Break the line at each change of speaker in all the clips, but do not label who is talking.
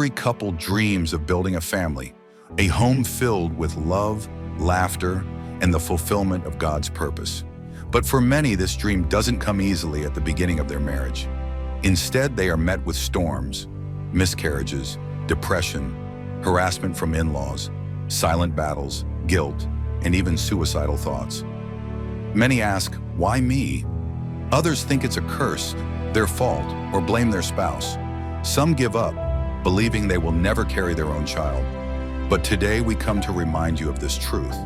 Every couple dreams of building a family, a home filled with love, laughter, and the fulfillment of God's purpose. But for many, this dream doesn't come easily at the beginning of their marriage. Instead, they are met with storms, miscarriages, depression, harassment from in-laws, silent battles, guilt, and even suicidal thoughts. Many ask, why me? Others think it's a curse, their fault, or blame their spouse. Some give up, believing they will never carry their own child. But today we come to remind you of this truth.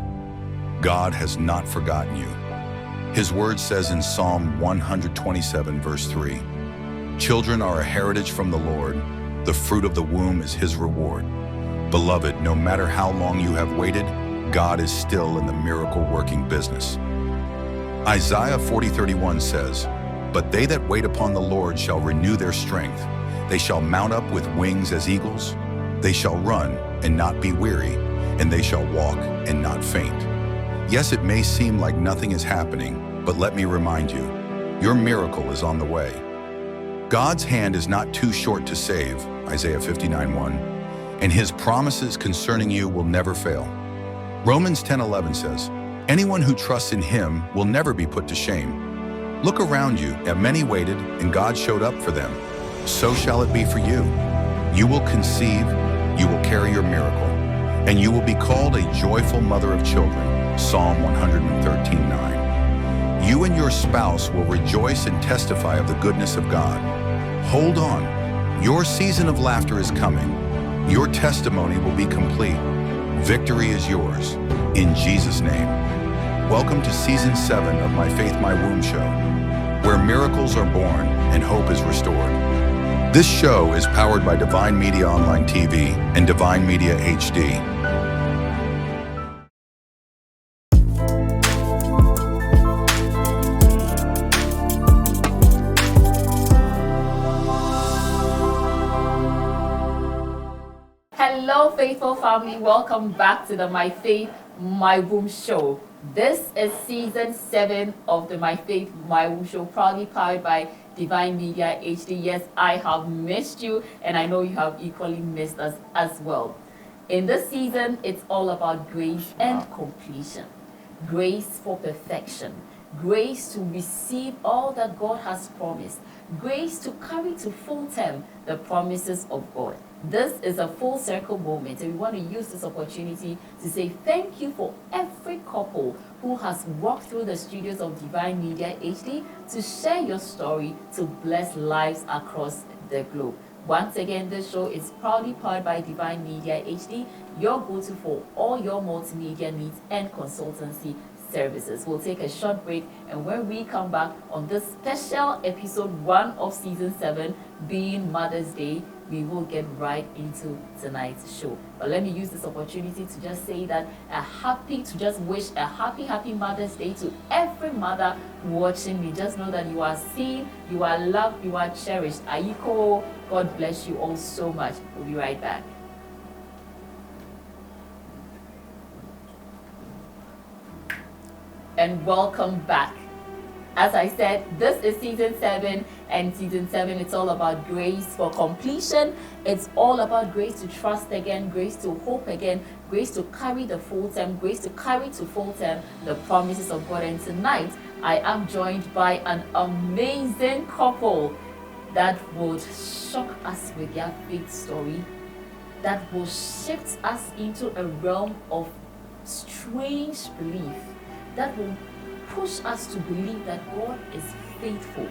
God has not forgotten you. His word says in Psalm 127, verse 3, "Children are a heritage from the Lord. The fruit of the womb is his reward." Beloved, no matter how long you have waited, God is still in the miracle-working business. Isaiah 40:31 says, "But they that wait upon the Lord shall renew their strength. They shall mount up with wings as eagles. They shall run and not be weary, and they shall walk and not faint." Yes, it may seem like nothing is happening, but let me remind you, your miracle is on the way. God's hand is not too short to save, Isaiah 59:1, and his promises concerning you will never fail. Romans 10:11 says, "Anyone who trusts in him will never be put to shame." Look around you, at many waited, and God showed up for them. So shall it be for you. You will conceive, you will carry your miracle, and you will be called a joyful mother of children, Psalm 113:9. You and your spouse will rejoice and testify of the goodness of God. Hold on. Your season of laughter is coming. Your testimony will be complete. Victory is yours. In Jesus' name. Welcome to Season 7 of My Faith, My Womb show, where miracles are born and hope is restored. This show is powered by Divine Media Online TV and Divine Media HD.
Hello, faithful family. Welcome back to the My Faith, My Womb show. This is Season 7 of the My Faith, My Womb show, proudly powered by Divine Media HD. Yes, I have missed you, and I know you have equally missed us as well. In this season, it's all about grace and completion. Grace for perfection. Grace to receive all that God has promised. Grace to carry to full term the promises of God. This is a full circle moment, and we want to use this opportunity to say thank you for every couple who has walked through the studios of Divine Media HD to share your story to bless lives across the globe. Once again, this show is proudly powered by Divine Media HD, your go-to for all your multimedia needs and consultancy services. We'll take a short break, and when we come back on this special episode 1 of Season 7, being Mother's Day, we will get right into tonight's show. But let me use this opportunity to just say that wish a happy Mother's Day to every mother watching me. Just know that you are seen, you are loved, you are cherished. Aiko, God bless you all so much. We'll be right back. And welcome back. As I said, this is Season 7, and Season 7, it's all about grace for completion. It's all about grace to trust again, grace to hope again, grace to carry the full term, grace to carry to full term the promises of God. And tonight, I am joined by an amazing couple that would shock us with their faith story, that will shift us into a realm of strange belief, that will push us to believe that God is faithful,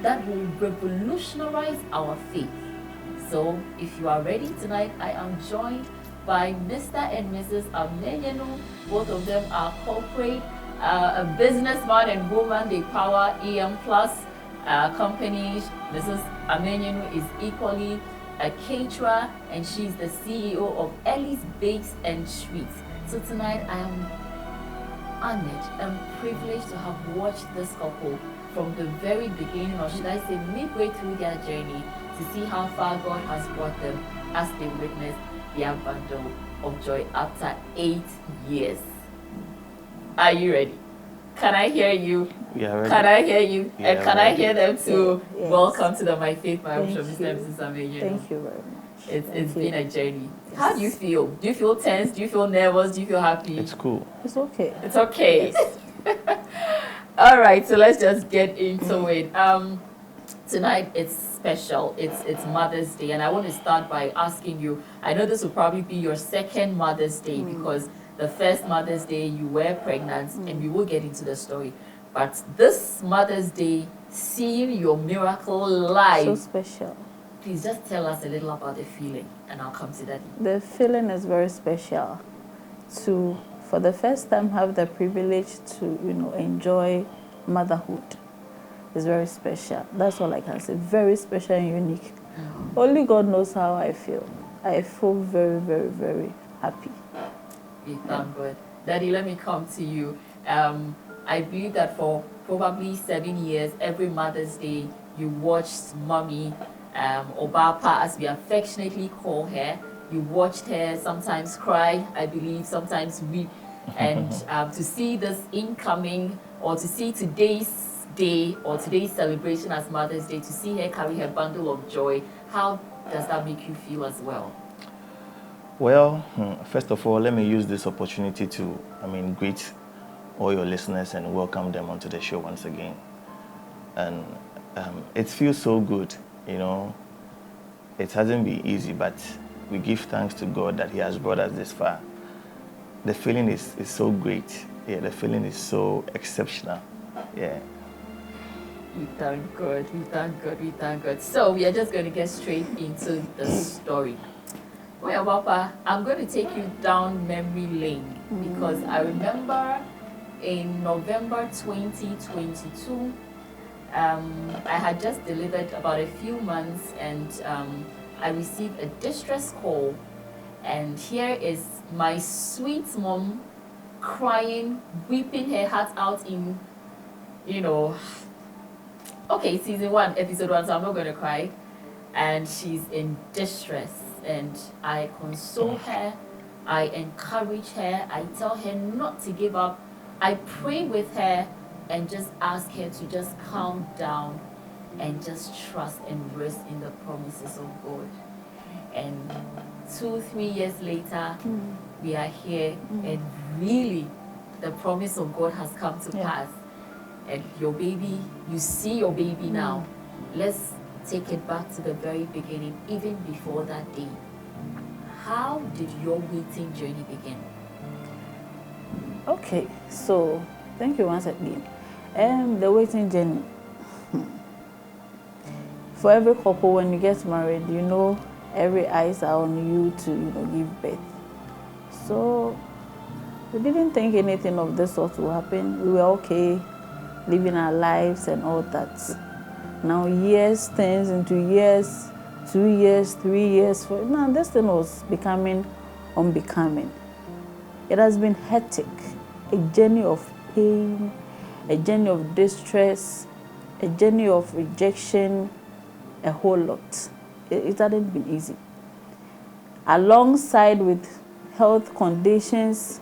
that will revolutionize our faith. So if you are ready tonight, I am joined by Mr. and Mrs. Amenyenu. Both of them are corporate, a businessman and woman. They power EM Plus companies. Mrs. Amenyenu is equally a caterer, and she's the CEO of Ellie's Bakes and Sweets. So tonight I am honored and privileged to have watched this couple from the very beginning, or should I say midway through their journey, to see how far God has brought them as they witness their bundle of joy after 8 years. Are you ready? Can I hear you?
Yeah, ready.
Can I hear you?
Yeah,
and can
ready.
I hear them too?
Yes.
Welcome to the My Faith, My Womb show,
Thank
Mr. and
you.
Mrs. Amenyenu.
Thank you very much.
It's been a journey. How do you feel? Do you feel tense? Do you feel nervous? Do you feel happy?
It's cool.
It's okay.
It's okay.
Yes.
All right, so let's just get into it. Tonight it's special. It's Mother's Day, and I want to start by asking you. I know this will probably be your second Mother's Day because the first Mother's Day you were pregnant, and we will get into the story. But this Mother's Day, seeing your miracle live,
So special.
please just tell us a little about the feeling, and I'll come to that.
The feeling is very special. To, for the first time, have the privilege to, enjoy motherhood. It's very special. That's all I can say. Very special and unique. Only God knows how I feel. I feel very, very, very happy.
We thank God. Daddy, let me come to you. I believe that for probably 7 years, every Mother's Day, you watched Mommy, or Papa, as we affectionately call her. You watched her sometimes cry, I believe, sometimes weep. And to see this incoming, or to see today's day, or today's celebration as Mother's Day, to see her carry her bundle of joy, how does that make you feel as well?
Well, first of all, let me use this opportunity to, greet all your listeners and welcome them onto the show once again. And it feels so good, It hasn't been easy, but we give thanks to God that He has brought us this far. The feeling is so great. Yeah, the feeling is so exceptional. Yeah.
We thank God, we thank God, we thank God. So we are just going to get straight into the story. Well, Papa, I'm going to take you down memory lane because I remember in November 2022, I had just delivered about a few months, and I received a distress call, and here is my sweet mom crying, weeping her heart out in, okay, season 1, episode 1, so I'm not going to cry, and she's in distress, and I console her, I encourage her, I tell her not to give up, I pray with her, and just ask her to just calm down and just trust and rest in the promises of God. And 2-3 years later, we are here, and really the promise of God has come to pass. And your baby, you see your baby now. Let's take it back to the very beginning, even before that day. How did your waiting journey begin?
Okay, so thank you once again. The waiting journey. For every couple, when you get married, every eyes are on you to give birth. So we didn't think anything of this sort will happen. We were okay, living our lives and all that. Now years turns into years, 2 years, 3 years. Now this thing was becoming unbecoming. It has been hectic, a journey of pain, a journey of distress, a journey of rejection, a whole lot. It hasn't been easy. Alongside with health conditions,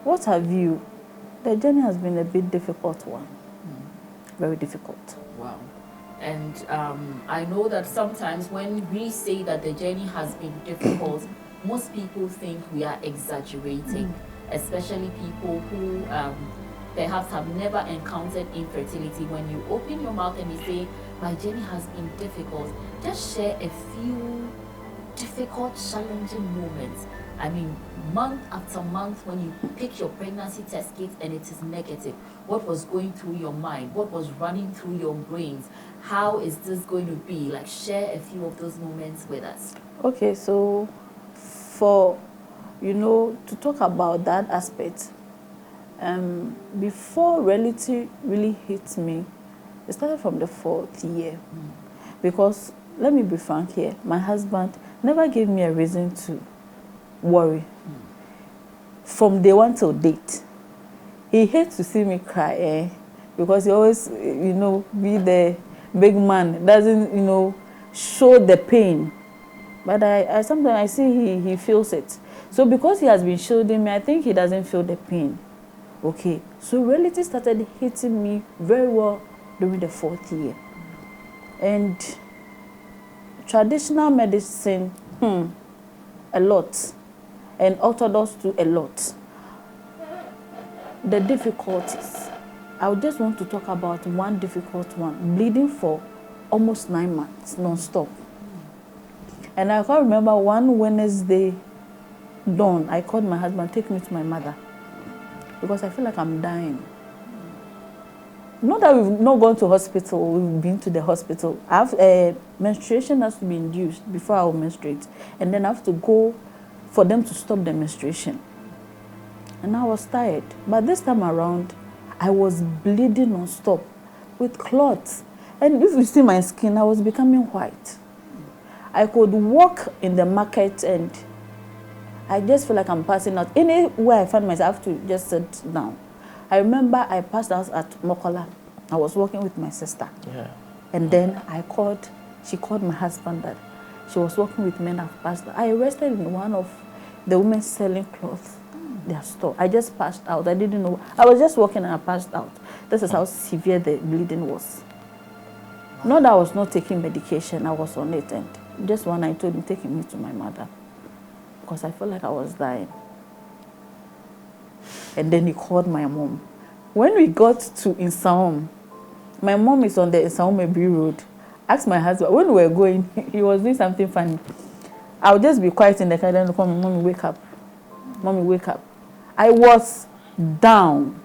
what have you, the journey has been a bit difficult one. Very difficult.
Wow. And I know that sometimes when we say that the journey has been difficult, most people think we are exaggerating, especially people who perhaps have never encountered infertility. When you open your mouth and you say, my journey has been difficult, just share a few difficult, challenging moments. I mean, month after month, when you pick your pregnancy test kit and it is negative, what was going through your mind? What was running through your brains? How is this going to be? Like, share a few of those moments with us.
Okay, so for, to talk about that aspect, before reality really hit me, it started from the 4th year. Because, let me be frank here, my husband never gave me a reason to worry. From day 1 till date. He hates to see me cry, because he always, be the big man, doesn't, show the pain. But I sometimes I see he feels it. So because he has been shielding me, I think he doesn't feel the pain. Okay, so reality started hitting me very well during the 4th year. And traditional medicine, a lot, and orthodox too, a lot. The difficulties. I would just want to talk about one difficult one, bleeding for almost 9 months, non-stop. And I can remember one Wednesday dawn, I called my husband, take me to my mother, because I feel like I'm dying. Not that we've not gone to hospital, we've been to the hospital. I have menstruation has to be induced before I will menstruate. And then I have to go for them to stop the menstruation. And I was tired. But this time around, I was bleeding non-stop with clots. And if you see my skin, I was becoming white. I could walk in the market and I just feel like I'm passing out. Anywhere I find myself, I have to just sit down. I remember I passed out at Mokola. I was working with my sister.
Yeah.
And then she called my husband that she was working with men. I've passed out. I arrested in one of the women selling clothes, their store. I just passed out. I didn't know. I was just walking and I passed out. This is how severe the bleeding was. Not that I was not taking medication. I was on it. And just one I told him, taking me to my mother. Because I felt like I was dying. And then he called my mom. When we got to Insaom, my mom is on the Insaom Ebi Road. Asked my husband, when we were going, he was doing something funny. I would just be quiet in the car and call me, Mommy, wake up. Mommy, wake up. I was down.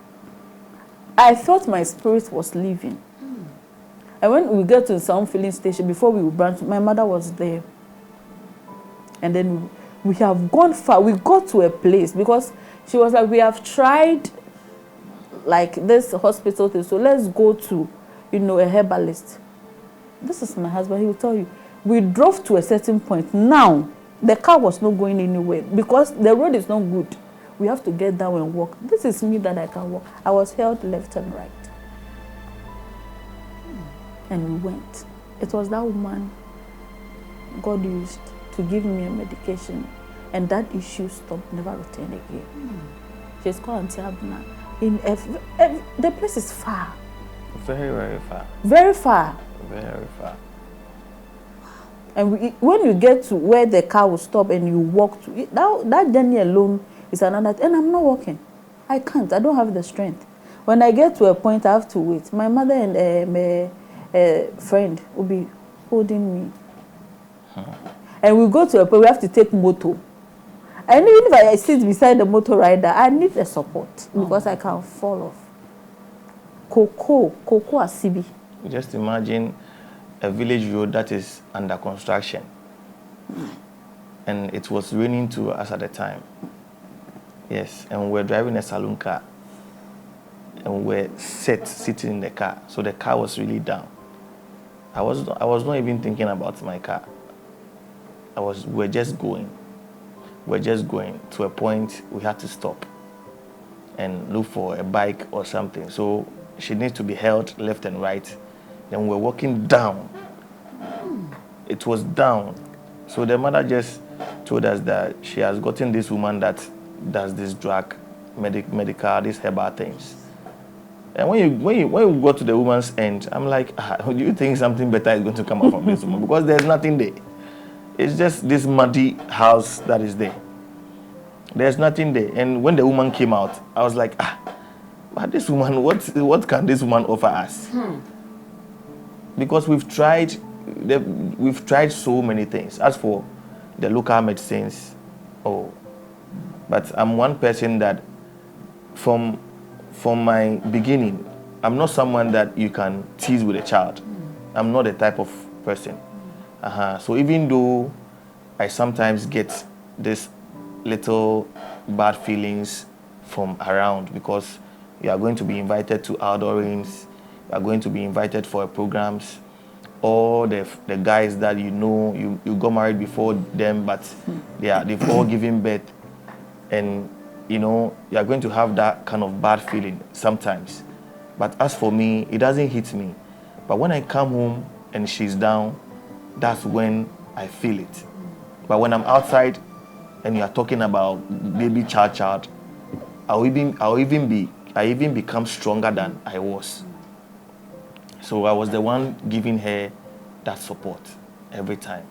I felt my spirit was leaving. And when we got to Insaom filling station, before we would branch, my mother was there. And then we have gone far. We got to a place because she was like, we have tried like this hospital thing, so let's go to, a herbalist. This is my husband, he will tell you. We drove to a certain point. Now, the car was not going anywhere because the road is not good. We have to get down and walk. This is me that I can walk. I was held left and right. And we went. It was that woman God used to give me a medication. And that issue stopped, never returned again. She's called Auntie Abna. The place is far.
Very, very far.
Very far.
Very far.
And when you get to where the car will stop and you walk to it, that journey alone is another. And I'm not walking. I can't. I don't have the strength. When I get to a point, I have to wait. My mother and my friend will be holding me. And we go to a point, we have to take motor. And even if I sit beside the motor rider, I need the support because I can fall off. Cocoa Asibi.
Just imagine a village road that is under construction. And it was raining to us at the time. Yes, and we were driving a saloon car. And we were sitting in the car. So the car was really down. I was not even thinking about my car. We're just going. We're just going to a point we had to stop and look for a bike or something. So she needs to be held left and right. Then we're walking down. It was down. So the mother just told us that she has gotten this woman that does this drug, medical, these herbal things. And when you go to the woman's end, I'm like, do you think something better is going to come out from this woman? Because there's nothing there. It's just this muddy house that is there. There's nothing there. And when the woman came out, I was like, but this woman, what can this woman offer us? Because we've tried so many things. As for the local medicines, but I'm one person that from my beginning, I'm not someone that you can tease with a child. I'm not the type of person. So even though I sometimes get this little bad feelings from around because you are going to be invited to outdoorings, you are going to be invited for programs, all the guys that you got married before them, but they've all given birth, and you are going to have that kind of bad feeling sometimes. But as for me, it doesn't hit me. But when I come home and she's down, that's when I feel it. But when I'm outside and you are talking about baby child, I even become stronger than I was. So I was the one giving her that support every time.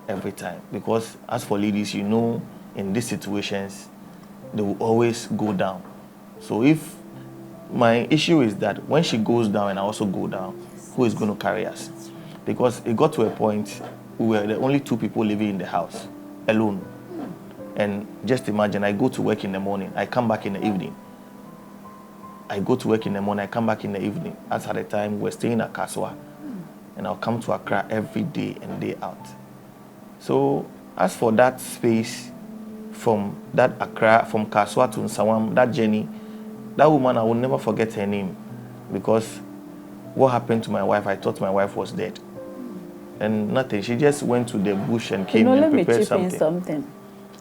every time. Because as for ladies, you know, in these situations, they will always go down. So if my issue is that when she goes down and I also go down, who is going to carry us? Because it got to a point we were the only two people living in the house alone. And just imagine, I go to work in the morning, I come back in the evening. I go to work in the morning, I come back in the evening. As at the time, we're staying at Kaswa. And I'll come to Accra every day and day out. So as for that space, from that Accra, from Kaswa to Nsawam, that journey, that woman, I will never forget her name. Because what happened to my wife, I thought my wife was dead. And nothing, she just went to the bush and came and prepared something.
Let me chip in something.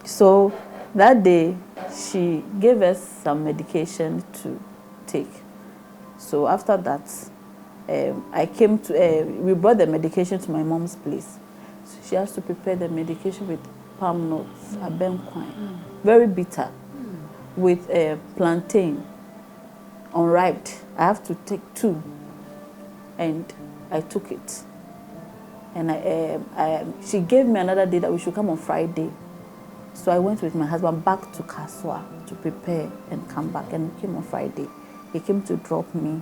So that day, she gave us some medication to take. So after that, we brought the medication to my mom's place. So she has to prepare the medication with palm nuts, abenquine, very bitter, with plantain, unripe. I have to take 2, and I took it. And she gave me another day that we should come on Friday. So I went with my husband back to Kaswa to prepare and come back, and we came on Friday. He came to drop me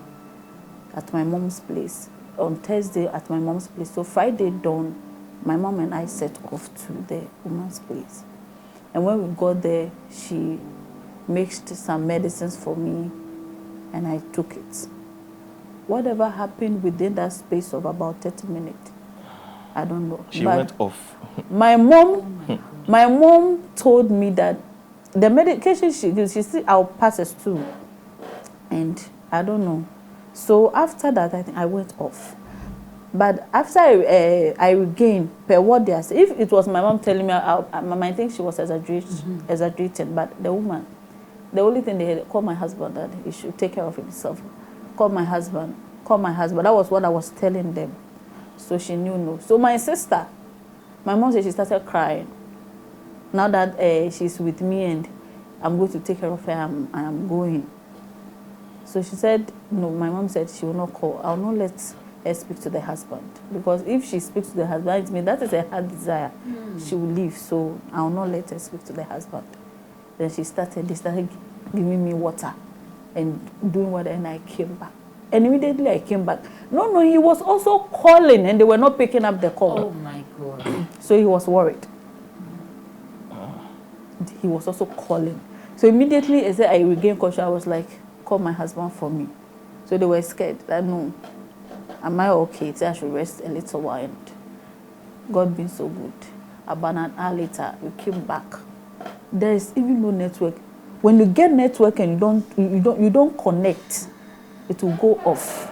at my mom's place, on Thursday at my mom's place. So Friday dawn, my mom and I set off to the woman's place. And when we got there, she mixed some medicines for me, and I took it. Whatever happened within that space of about 30 minutes, I don't know.
She went off.
My mom told me that the medication she gives, she said I'll pass it too. And I don't know. So after that, I think I went off. But after I regained per what they are saying, if it was my mom telling me, I think she was exaggerating. But the woman, the only thing they had, called my husband that he should take care of himself. Call my husband. That was what I was telling them. So she knew no. So my sister, my mom said she started crying. Now that she's with me and I'm going to take care of her, I'm going. So she said, no, my mom said she will not call. I'll not let her speak to the husband. Because if she speaks to the husband, it means that is her heart desire. She will leave. So I'll not let her speak to the husband. Then they started giving me water and doing what, and I came back. And immediately I came back. No, he was also calling and they were not picking up the call.
Oh my God.
So he was worried. He was also calling. So immediately as I regained consciousness, I was like, call my husband for me. So they were scared. That no, am I okay? So I should rest a little while. And God being so good. About an hour later, we came back. There is even no network. When you get network and you don't connect, it will go off.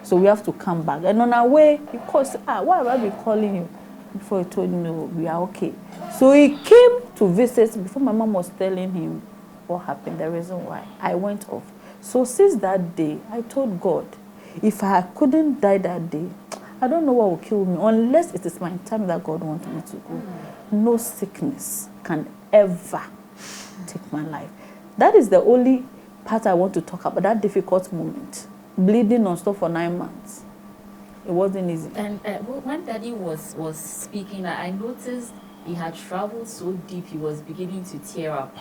So we have to come back. And on our way, he called, why have I been calling you? Before he told me, no, we are okay. So he came to visit before my mom was telling him what happened, the reason why. I went off. So since that day, I told God, if I couldn't die that day, I don't know what will kill me, unless it is my time that God wants me to go. No sickness can ever take my life. That is the only part I want to talk about, that difficult moment. Bleeding non-stop for 9 months. It wasn't easy.
And when Daddy was speaking, I noticed he had traveled so deep, he was beginning to tear up.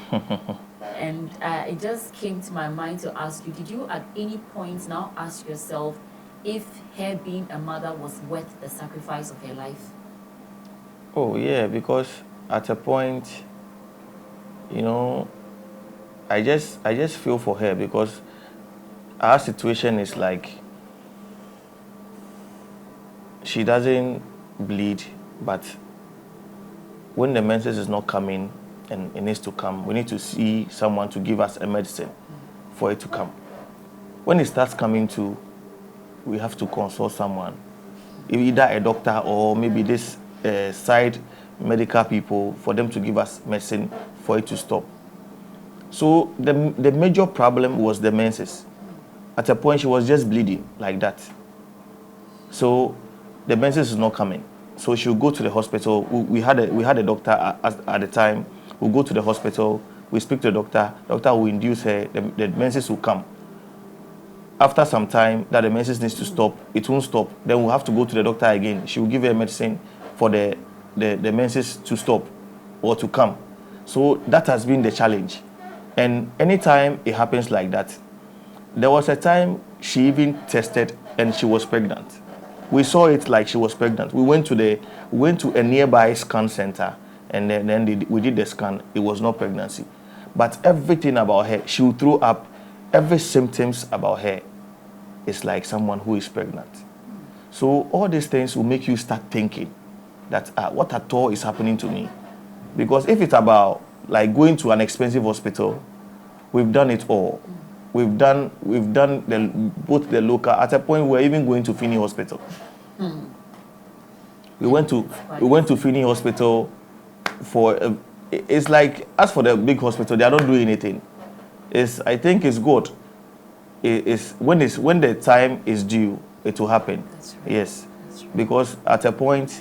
And it just came to my mind to ask you, did you at any point now ask yourself if her being a mother was worth the sacrifice of her life?
Oh, yeah, because at a point, you know, I just feel for her because our situation is like she doesn't bleed, but when the menses is not coming and it needs to come, we need to see someone to give us a medicine for it to come. When it starts coming to, we have to consult someone, either a doctor or maybe this side medical people for them to give us medicine for it to stop. So the major problem was the menses. At a point, she was just bleeding like that. So the menses is not coming. So she'll go to the hospital. We had a doctor at the time. We'll go to the hospital. We speak to the doctor. Doctor will induce her. The menses will come. After some time that the menses needs to stop, it won't stop. Then we'll have to go to the doctor again. She will give her medicine for the the menses to stop or to come. So that has been the challenge. And anytime it happens like that, there was a time she even tested and she was pregnant. We saw it like she was pregnant. We went to a nearby scan center, and then we did the scan. It was not pregnancy. But everything about her, she would throw up every symptoms about her is like someone who is pregnant. So all these things will make you start thinking that what at all is happening to me? Because if it's about like going to an expensive hospital, we've done it all. We've done both the local. At a point, we're even going to Finney Hospital. We went to Finney Hospital for. It's like, as for the big hospital, they don't do anything. I think it's good. When the time is due, it will happen.
That's right.
Yes,
That's right.
because at a point,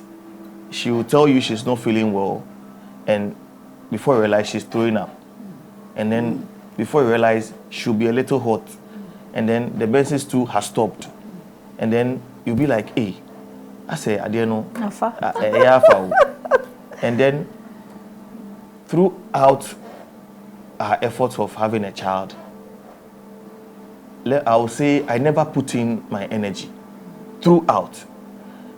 she will tell you she's not feeling well, and before you realize she's throwing up, and then before you realize she'll be a little hot, and then the menses too has stopped, and then you'll be like, hey, I say, I don't know, and then throughout our efforts of having a child, I will say I never put in my energy throughout,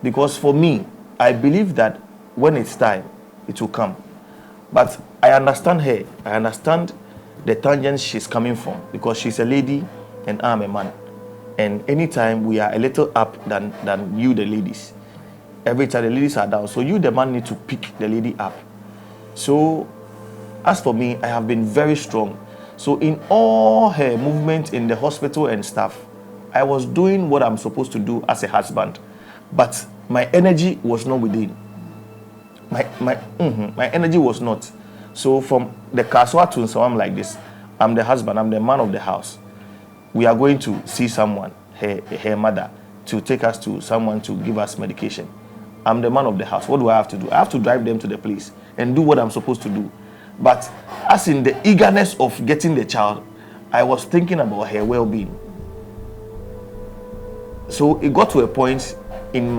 because for me, I believe that when it's time, it will come. But I understand her. I understand the tangents she's coming from, because she's a lady and I'm a man. And anytime we are a little up than you, the ladies, every time the ladies are down, so you, the man, need to pick the lady up. So as for me, I have been very strong. So in all her movement in the hospital and stuff, I was doing what I'm supposed to do as a husband, but my energy was not within. My energy was not. So from the Kaswa to, so I'm like this. I'm the husband, I'm the man of the house. We are going to see someone, her mother, to take us to someone to give us medication. I'm the man of the house. What do I have to do? I have to drive them to the place and do what I'm supposed to do. But as in the eagerness of getting the child, I was thinking about her well-being. So it got to a point on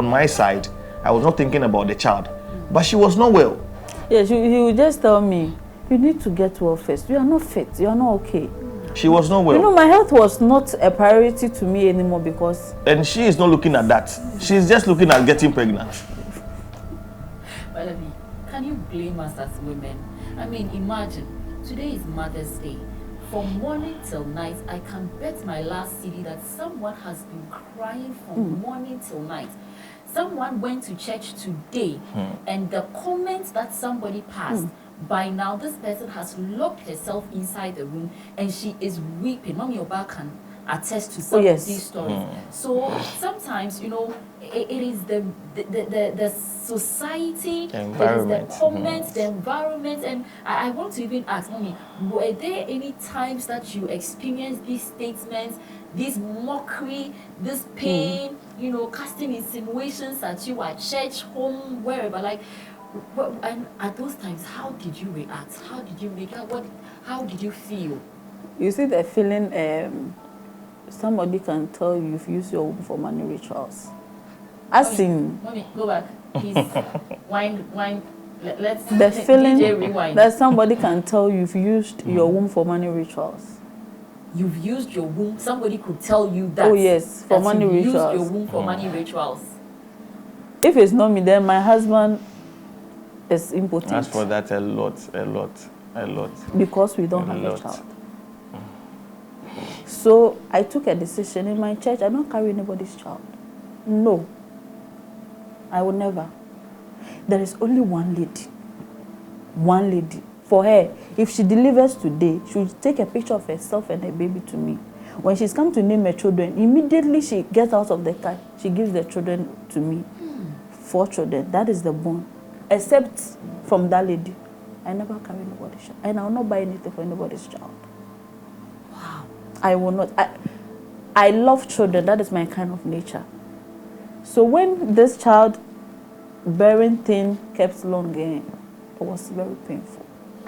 my side, I was not thinking about the child, but she was not well.
Yes, he would just tell me, you need to get well first. You are not fit. You are not okay.
She was not well.
You know, my health was not a priority to me anymore because...
And she is not looking at that. She's just looking at getting pregnant.
Melody, can you blame us as women? I mean, imagine, today is Mother's Day. From morning till night, I can bet my last CD that someone has been crying from morning till night. Someone went to church today, and the comments that somebody passed, by now this person has locked herself inside the room and she is weeping. Mommy Oba can attest to some of these stories. So sometimes, you know, it is the society, it is the comments, the environment, and I want to even ask, Mommy, were there any times that you experienced these statements, this mockery, this pain, you know, casting insinuations at you at church, home, wherever, like, and at those times, how did you react? How did you make it? How did you feel?
You see the feeling, somebody can tell you if you use your womb for money rituals. As in...
Mommy, go back. Please, wind. Let's...
The feeling
DJ rewind.
that somebody can tell you if you used your womb for money rituals.
You've used your womb. Somebody could tell you that.
Oh yes, for money rituals.
Used your womb for money rituals.
If it's not me, then my husband is impotent.
As for that, a lot.
Because we don't have a child. So I took a decision in my church. I don't carry anybody's child. No. I will never. There is only one lady. One lady. For her, if she delivers today, she will take a picture of herself and her baby to me. When she's come to name her children, immediately she gets out of the car, she gives the children to me. 4 children. That is the bond. Except from that lady, I never carry anybody's child. And I will not buy anything for anybody's child.
Wow.
I will not. I love children. That is my kind of nature. So when this child bearing thing kept long, it was very painful.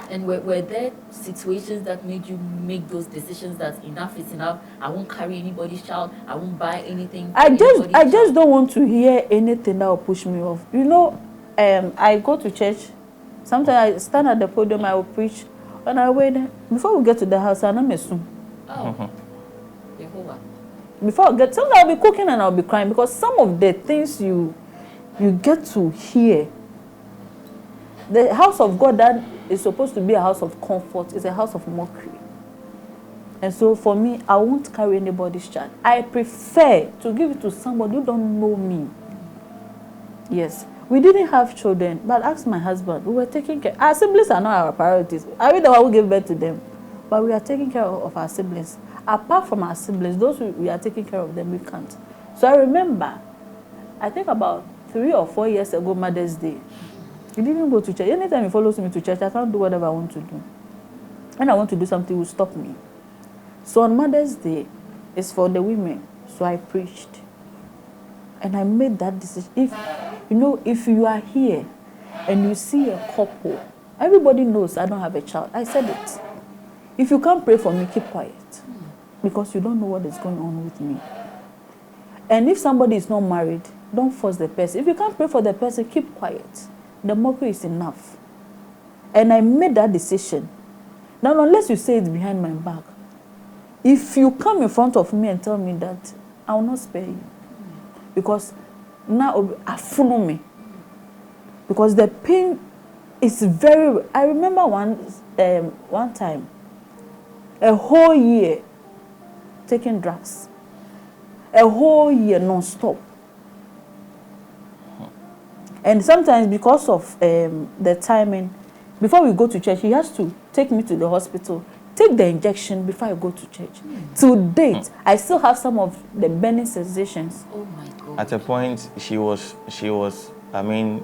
And were there situations that made you make those decisions that enough is enough? I won't carry anybody's child. I won't buy anything.
I just don't want to hear anything that will push me off. You know, I go to church. Sometimes I stand at the podium, I will preach. When I wait, before we get to the house, I'm not soon.
Oh. Jehovah.
Before I get, sometimes I'll be cooking and I'll be crying because some of the things you get to hear. The house of God that is supposed to be a house of comfort is a house of mockery. And so for me, I won't carry anybody's child. I prefer to give it to somebody who don't know me. Yes. We didn't have children, but ask my husband. We were taking care. Our siblings are not our priorities. I mean, the one who gave birth to them. But we are taking care of our siblings. Apart from our siblings, those we are taking care of them, we can't. So I remember, I think about 3 or 4 years ago, Mother's Day. He didn't go to church. Anytime he follows me to church, I can't do whatever I want to do. When I want to do something, he will stop me. So on Mother's Day, it's for the women. So I preached. And I made that decision. If you are here and you see a couple, everybody knows I don't have a child. I said it. If you can't pray for me, keep quiet. Because you don't know what is going on with me. And if somebody is not married, don't force the person. If you can't pray for the person, keep quiet. The mockery is enough. And I made that decision. Now, unless you say it behind my back, if you come in front of me and tell me that, I will not spare you. Because now I follow me. Because the pain is very. I remember one time, a whole year taking drugs, a whole year non-stop. And sometimes because of the timing, before we go to church, he has to take me to the hospital, take the injection before I go to church. To date, I still have some of the burning sensations.
Oh my God.
At a point, she was,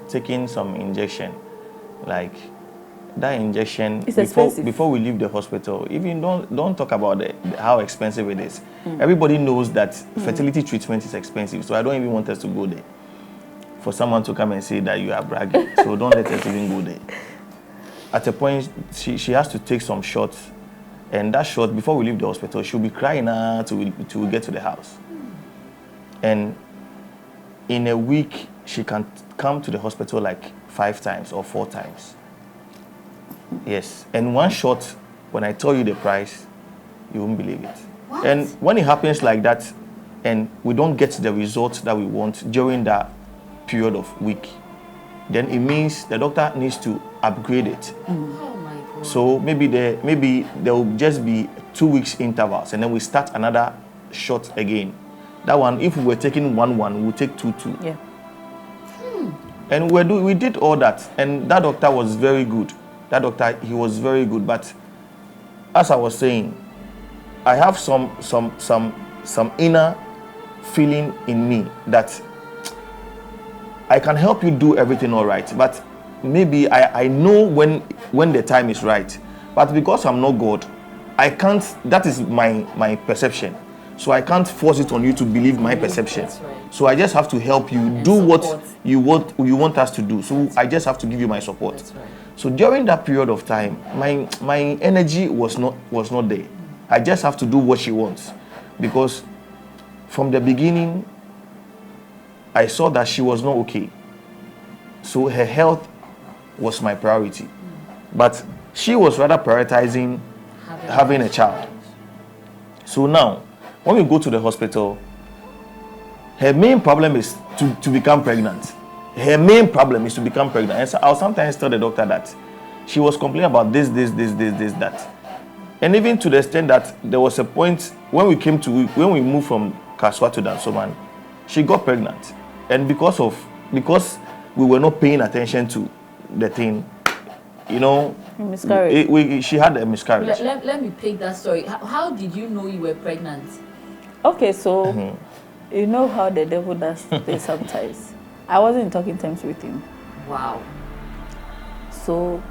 taking some injection. Like, that injection, before we leave the hospital, even don't talk about how expensive it is. Everybody knows that fertility treatment is expensive, so I don't even want us to go there. For someone to come and say that you are bragging. So don't let us even go there. At a point, she has to take some shots. And that shot, before we leave the hospital, she'll be crying till we get to the house. And in a week, she can come to the hospital like 5 times or 4 times. Yes. And one shot, when I tell you the price, you won't believe it.
What?
And when it happens like that, and we don't get the results that we want during that period of week, then it means the doctor needs to upgrade it.
Oh my God.
So maybe there will just be 2 weeks intervals, and then we start another shot again. That one, if we were taking 1, we'll take 2.
Yeah.
And we did all that, and that doctor was very good. That doctor, he was very good. But as I was saying, I have some inner feeling in me that I can help you do everything all right, but maybe I know when the time is right. But because I'm not God, I can't. That is my perception. So I can't force it on you to believe my perception.
That's right.
So I just have to help you
And
do
support.
what you want us to do. So I just have to give you my support.
That's right.
So during that period of time, my energy was not there. I just have to do what she wants, because from the beginning I saw that she was not okay. So her health was my priority. But she was rather prioritizing having a child. So now, when we go to the hospital, her main problem is to become pregnant. Her main problem is to become pregnant. And so I'll sometimes tell the doctor that she was complaining about this, that. And even to the extent that there was a point when we moved from Kaswa to Dansoman, she got pregnant. And because we were not paying attention to the thing,
Miscarriage.
she had a miscarriage.
Let me pick that story. How did you know you were pregnant?
Okay, so you know how the devil does things sometimes. I wasn't in talking terms with him.
Wow.
So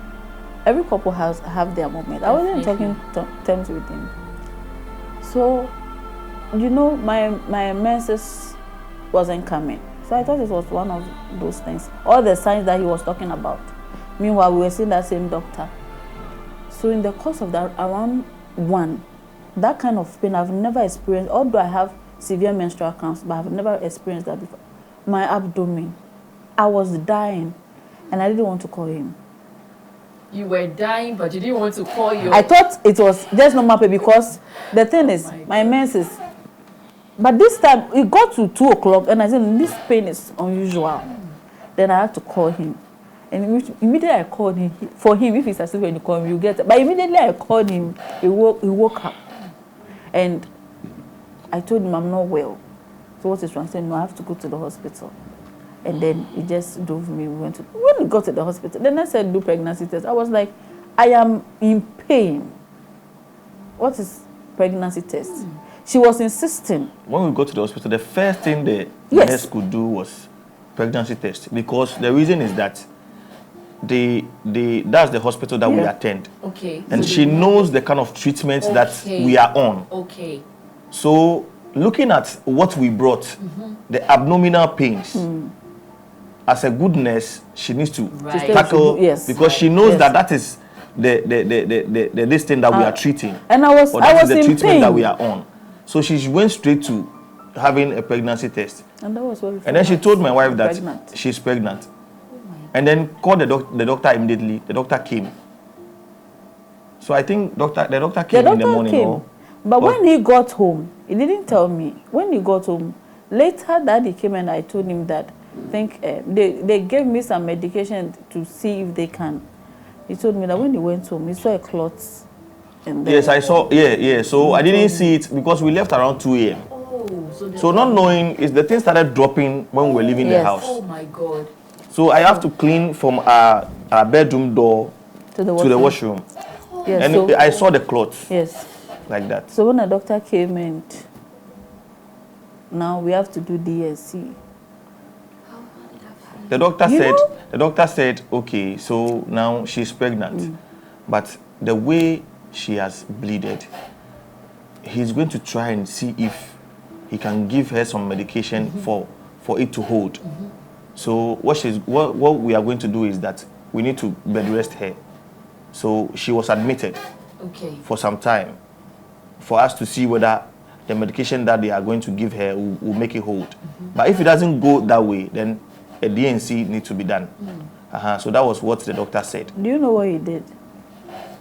every couple have their moment. I wasn't in talking terms with him. So, my menses wasn't coming. So I thought it was one of those things. All the signs that he was talking about. Meanwhile, we were seeing that same doctor. So in the course of that, around 1, that kind of pain I've never experienced, although I have severe menstrual cramps, but I've never experienced that before. My abdomen, I was dying. and I didn't want to call him.
You were dying, but you didn't want to call your...
I thought it was just normal pain because the thing is, my menses. But this time, it got to 2 o'clock, and I said, this pain is unusual. Then I had to call him. And immediately I called him. For him, if he's asleep when you call him, you get it. But immediately I called him, he woke up. And I told him I'm not well. So what is wrong? I said, no, I have to go to the hospital. And then he just drove me. When we got to the hospital, then I said, do pregnancy test. I was like, I am in pain. What is pregnancy test? She was insisting.
When we go to the hospital, the first thing the nurse could do was pregnancy test, because the reason is that that's the hospital that we attend.
Okay.
And she knows the kind of treatment that we are on.
Okay.
So looking at what we brought, the abdominal pains, as a good nurse, she needs to tackle, because she knows that is the this thing that we are treating.
And I was
the
in
treatment
pain.
that we are on. So she went straight to having a pregnancy test.
And that was
and then she told my wife that she's pregnant. And then called the doctor immediately. The doctor came. So I think the doctor came in the morning.
But when he got home, he didn't tell me. When he got home, later Daddy came and I told him that they gave me some medication to see if they can. He told me that when he went home, he saw a clot.
Yes, I saw. Yeah. So I didn't see it because we left around 2 a.m. So not knowing, is the thing started dropping when we were leaving the house.
Oh my God.
So I have to clean from our bedroom door to the washroom.
Yes,
and
so
I saw the clots.
Yes.
Like that.
So when the doctor came and now we have to do DSC.
The doctor said, okay, so now she's pregnant. But the way she has bleeded, he's going to try and see if he can give her some medication for it to hold. So what we are going to do is that we need to bed rest her. So she was admitted for some time for us to see whether the medication that they are going to give her will make it hold. But if it doesn't go that way, then a DNC needs to be done. So that was what the doctor said.
Do you know what he did?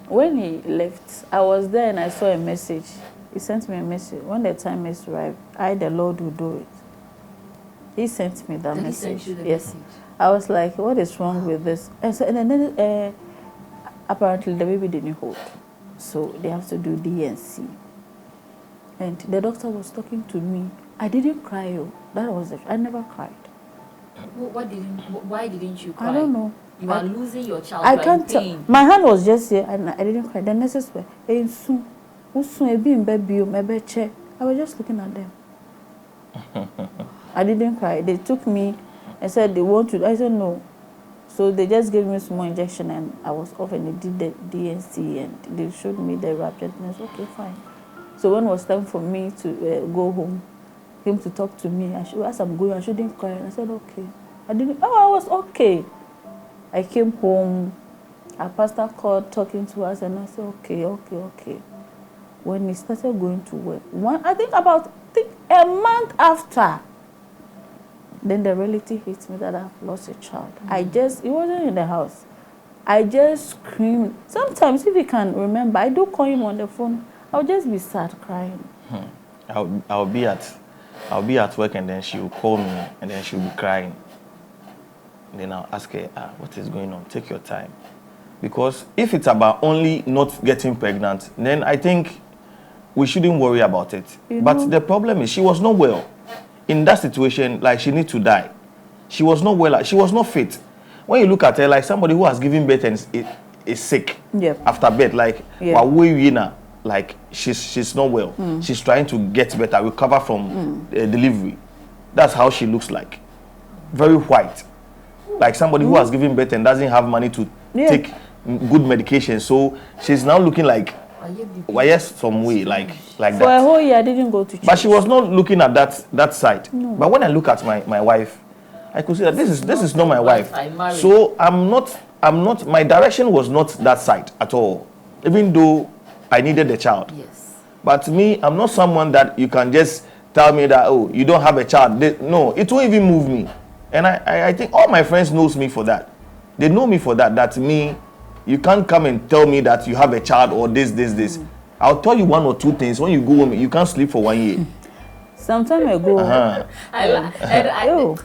When he left, I was there and I saw a message. He sent me a message. When the time is right, the Lord will do it. He sent me that message. Yes. I was like, what is wrong with this? And then apparently the baby didn't hold. So they have to do DNC. And the doctor was talking to me. I didn't cry. That was it. I never cried.
Why didn't you cry?
I don't know.
You are losing your child.
I can't tell. My hand was just here and I didn't cry. The nurses were, I was just looking at them. I didn't cry. They took me and said they want to. I said no. So they just gave me small injection and I was off and they did the DNC and they showed me the rapid. And I said, okay, fine. So when it was time for me to go home, him to talk to me, as I'm going, I shouldn't cry. And I said, okay. I was okay. I came home, our pastor called talking to us and I said, okay. When he started going to work, I think about a month after, then the reality hit me that I've lost a child. He wasn't in the house. I just screamed. Sometimes if you can remember, I do call him on the phone. I'll just be sad crying.
I'll be at work and then she will call me and then she'll be crying. And then I'll ask her, what is going on? Take your time. Because if it's about only not getting pregnant, then I think we shouldn't worry about it. But the problem is she was not well. In that situation, like she needs to die. She was not well. She was not fit. When you look at her, like somebody who has given birth and is sick after birth, like she's not well. She's trying to get better, recover from delivery. That's how she looks like. Very white. Like somebody who has given birth and doesn't have money to take good medication. So she's now looking like some way, like that.
For a whole year, I didn't go to church.
But she was not looking at that side. No. But when I look at my wife, I could see that this is not my wife. So I'm not. My direction was not that side at all. Even though I needed the child.
Yes.
But me, I'm not someone that you can just tell me that, oh, you don't have a child. No, it won't even move me. And I think all my friends knows me for that. They know me for that. That me, you can't come and tell me that you have a child or this. I'll tell you one or two things. When you go home, you can't sleep for 1 year.
Some time ago.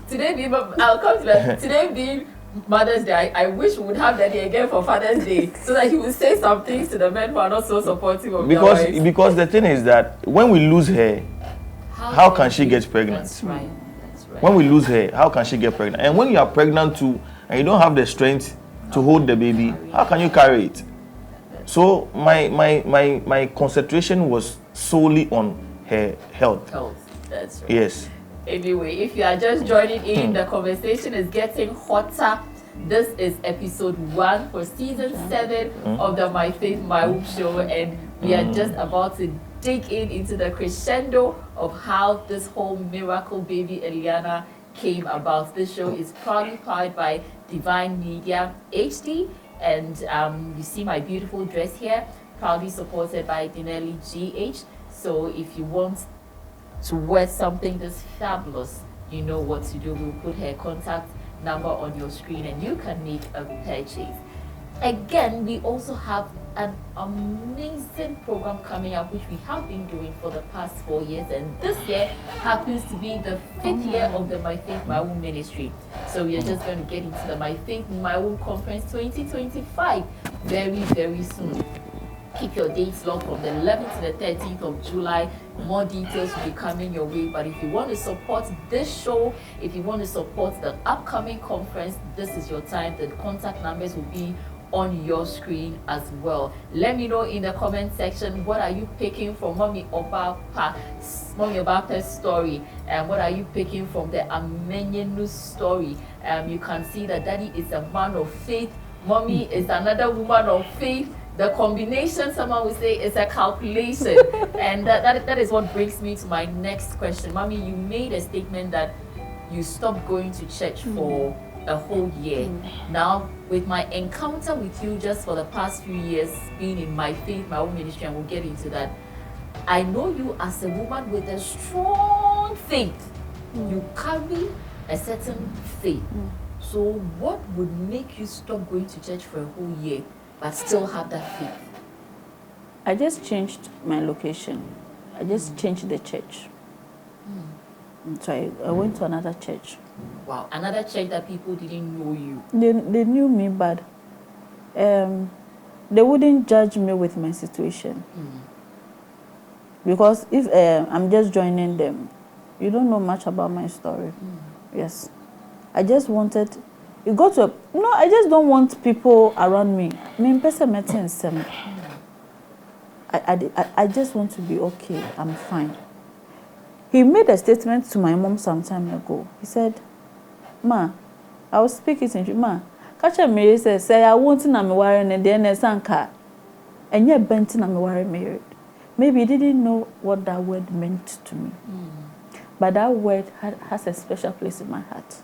Today being, I'll come to that. Today being Mother's Day, I wish we would have that day again for Father's Day, so that he would say some things to the men who are not so supportive of their wives.
Because the thing is that when we lose her, how can she get pregnant?
That's right.
When we lose her, how can she get pregnant? And when you are pregnant too, and you don't have the strength to hold the baby, how can you carry it? So my concentration was solely on her health.
That's right.
Yes.
Anyway, if you are just joining in, the conversation is getting hotter. This is episode 1 for season 7 of the My Faith, My Womb show, and we are just about to dig into the crescendo of how this whole miracle baby Eliana came about. This show is proudly powered by Divine Media HD, and you see my beautiful dress here, proudly supported by Dinelli GH. So if you want to wear something this fabulous, you know what to do. We'll put her contact number on your screen and you can make a purchase. Again, we also have an amazing program coming up, which we have been doing for the past 4 years, and this year happens to be the 5th year of the My Faith, My Womb ministry. So we are just going to get into the My Faith, My Womb Conference 2025 very, very soon. Keep your dates locked from the 11th to the 13th of July. More details will be coming your way. But if you want to support this show, if you want to support the upcoming conference, this is your time. The contact numbers will be on your screen as well. Let me know in the comment section, what are you picking from Mommy Obapa's story, and what are you picking from the Amenyenu's story. You can see that Daddy is a man of faith, Mommy is another woman of faith. The combination, someone would say, is a calculation. And that is what brings me to my next question. Mommy, you made a statement that you stopped going to church for a whole year. Now, with my encounter with you just for the past few years, being in My Faith, My Own ministry, and we'll get into that, I know you as a woman with a strong faith. You carry a certain faith. So what would make you stop going to church for a whole year but still have that faith?
I just changed my location. I just changed the church. So I went to another church.
Wow, another church that people didn't know you.
They knew me, but they wouldn't judge me with my situation. Because if I'm just joining them, you don't know much about my story. Yes. I just wanted, it got to I just don't want people around me. I just want to be okay. I'm fine. He made a statement to my mom some time ago. He said, "Ma, I was speaking to you, Ma. Catch me say I want to na me worry and then sanka. And yet bent na me worry married. Maybe he didn't know what that word meant to me. But that word has a special place in my heart.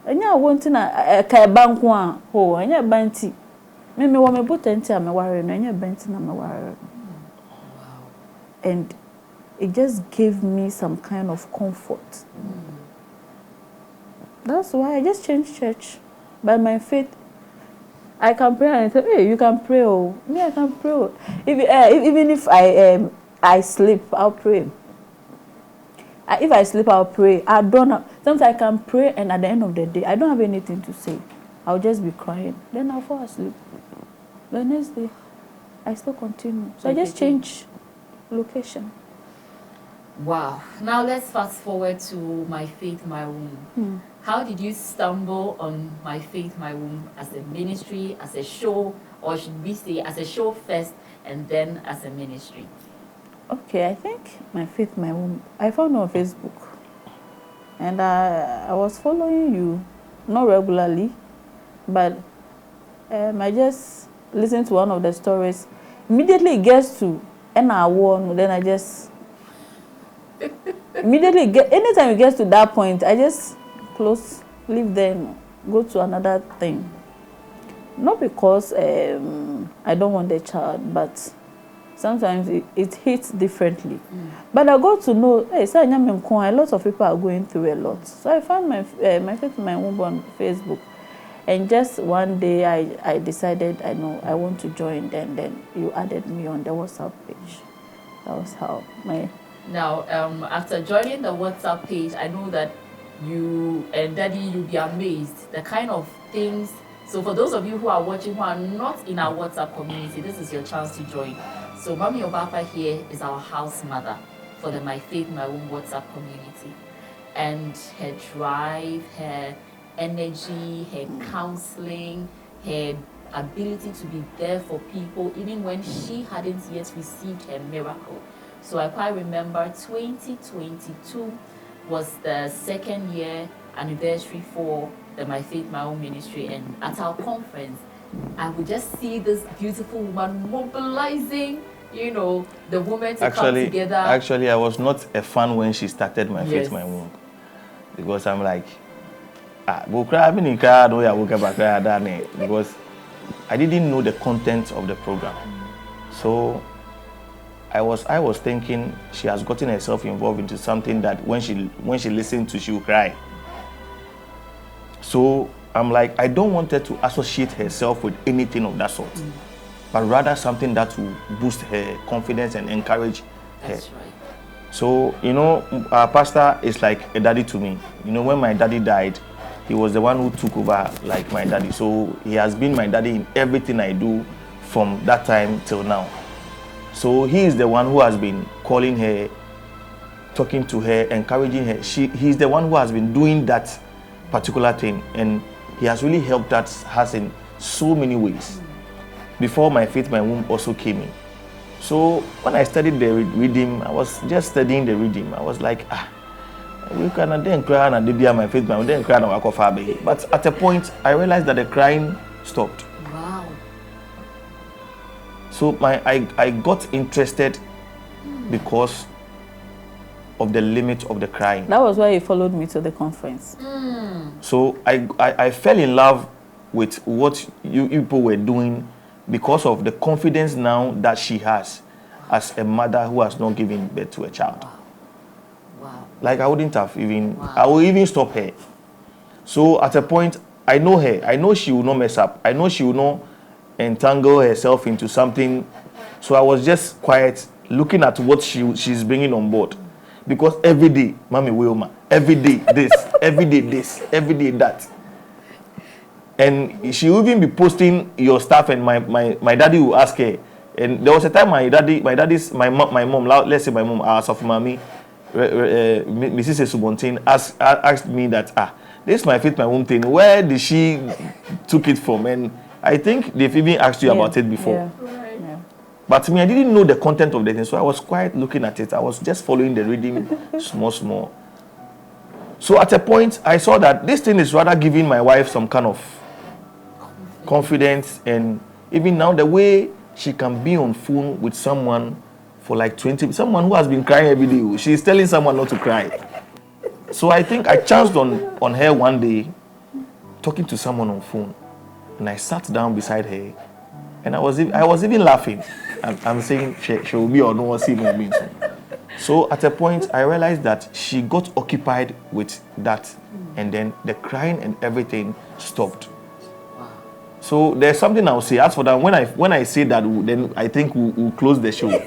And yeah, wanting a bank one, and yeah, banty. Maybe one me put enti me worry, and yeah, banty na me worry. And it just gave me some kind of comfort. That's why I just changed church. By my faith, I can pray and say, hey, you can pray. Oh, me, I can pray. Oh. Even if I sleep, I'll pray. If I sleep, I'll pray. I don't have, sometimes I can pray, and at the end of the day, I don't have anything to say. I'll just be crying. Then I'll fall asleep. The next day, I still continue. So I just change location.
Wow. Now let's fast forward to My Faith, My Womb. How did you stumble on My Faith, My Womb as a ministry, as a show, or should we say as a show first and then as a ministry?
Okay, I think My Faith, My Womb, I found on Facebook. And I was following you, not regularly, but I just listened to one of the stories. Immediately it gets to an hour, then I just... anytime it gets to that point, I just leave them, go to another thing. Not because I don't want a child, but sometimes it hits differently. But I got to know, hey, a lot of people are going through a lot. So I found my Faith, My Womb on Facebook. And just one day, I decided, I know, I want to join. Then you added me on the WhatsApp page. That was how my...
Now, after joining the WhatsApp page, I know that you and Daddy, you'll be amazed the kind of things. So for those of you who are watching who are not in our WhatsApp community, this is your chance to join. So Mami Obapa here is our house mother for the My Faith, My Womb WhatsApp community. And her drive, her energy, her counseling, her ability to be there for people, even when she hadn't yet received her miracle. So I quite remember 2022 was the second year anniversary for the My Faith, My Own ministry. And at our conference, I would just see this beautiful woman mobilizing, you know, the women to come together.
Actually, I was not a fan when she started My Faith, My Womb. Because I'm like, because I didn't know the content of the program. So I was thinking she has gotten herself involved into something that when she listened to, she would cry. So I'm like, I don't want her to associate herself with anything of that sort, but rather something that will boost her confidence and encourage her.
That's right.
So, you know, our pastor is like a daddy to me. You know, when my daddy died, he was the one who took over like my daddy. So he has been my daddy in everything I do from that time till now. So he is the one who has been calling her, talking to her, encouraging her. He's the one who has been doing that particular thing, and he has really helped us in so many ways. Before My Faith, My Womb also came in. So when I studied the reading, I was just studying the reading. I was like, we can then cry and be My Faith, My Womb, then cry and walk off. But at a point, I realized that the crying stopped.
Wow.
So I got interested because of the limit of the crying.
That was why you followed me to the conference.
So I fell in love with what you people were doing because of the confidence now that she has as a mother who has not given birth to a child.
Wow.
Like I wouldn't have even, I will even stop her. So at a point, I know her. I know she will not mess up. I know she will not entangle herself into something. So I was just quiet, looking at what she's bringing on board. Because every day, Mami Wilma, every day this, every day this, every day that. And she will even be posting your stuff, and my daddy will ask her. And there was a time my mom, let's say my mom, of Mami, Mrs. Subontin, asked me that, this is My Faith, My Womb thing. Where did she took it from? And I think they've even asked you about it before.
Right.
Yeah.
But to me, I didn't know the content of the thing, so I was quiet looking at it. I was just following the reading small. So at a point, I saw that this thing is rather giving my wife some kind of confidence, and even now the way she can be on phone with someone for like 20, someone who has been crying every day, she's telling someone not to cry. So I think I chanced on her one day, talking to someone on phone, and I sat down beside her, and I was even laughing. I'm saying she will be or no one see me. So at a point, I realized that she got occupied with that, and then the crying and everything stopped. So there's something I'll say. As for that, when I say that, then I think we'll close the show.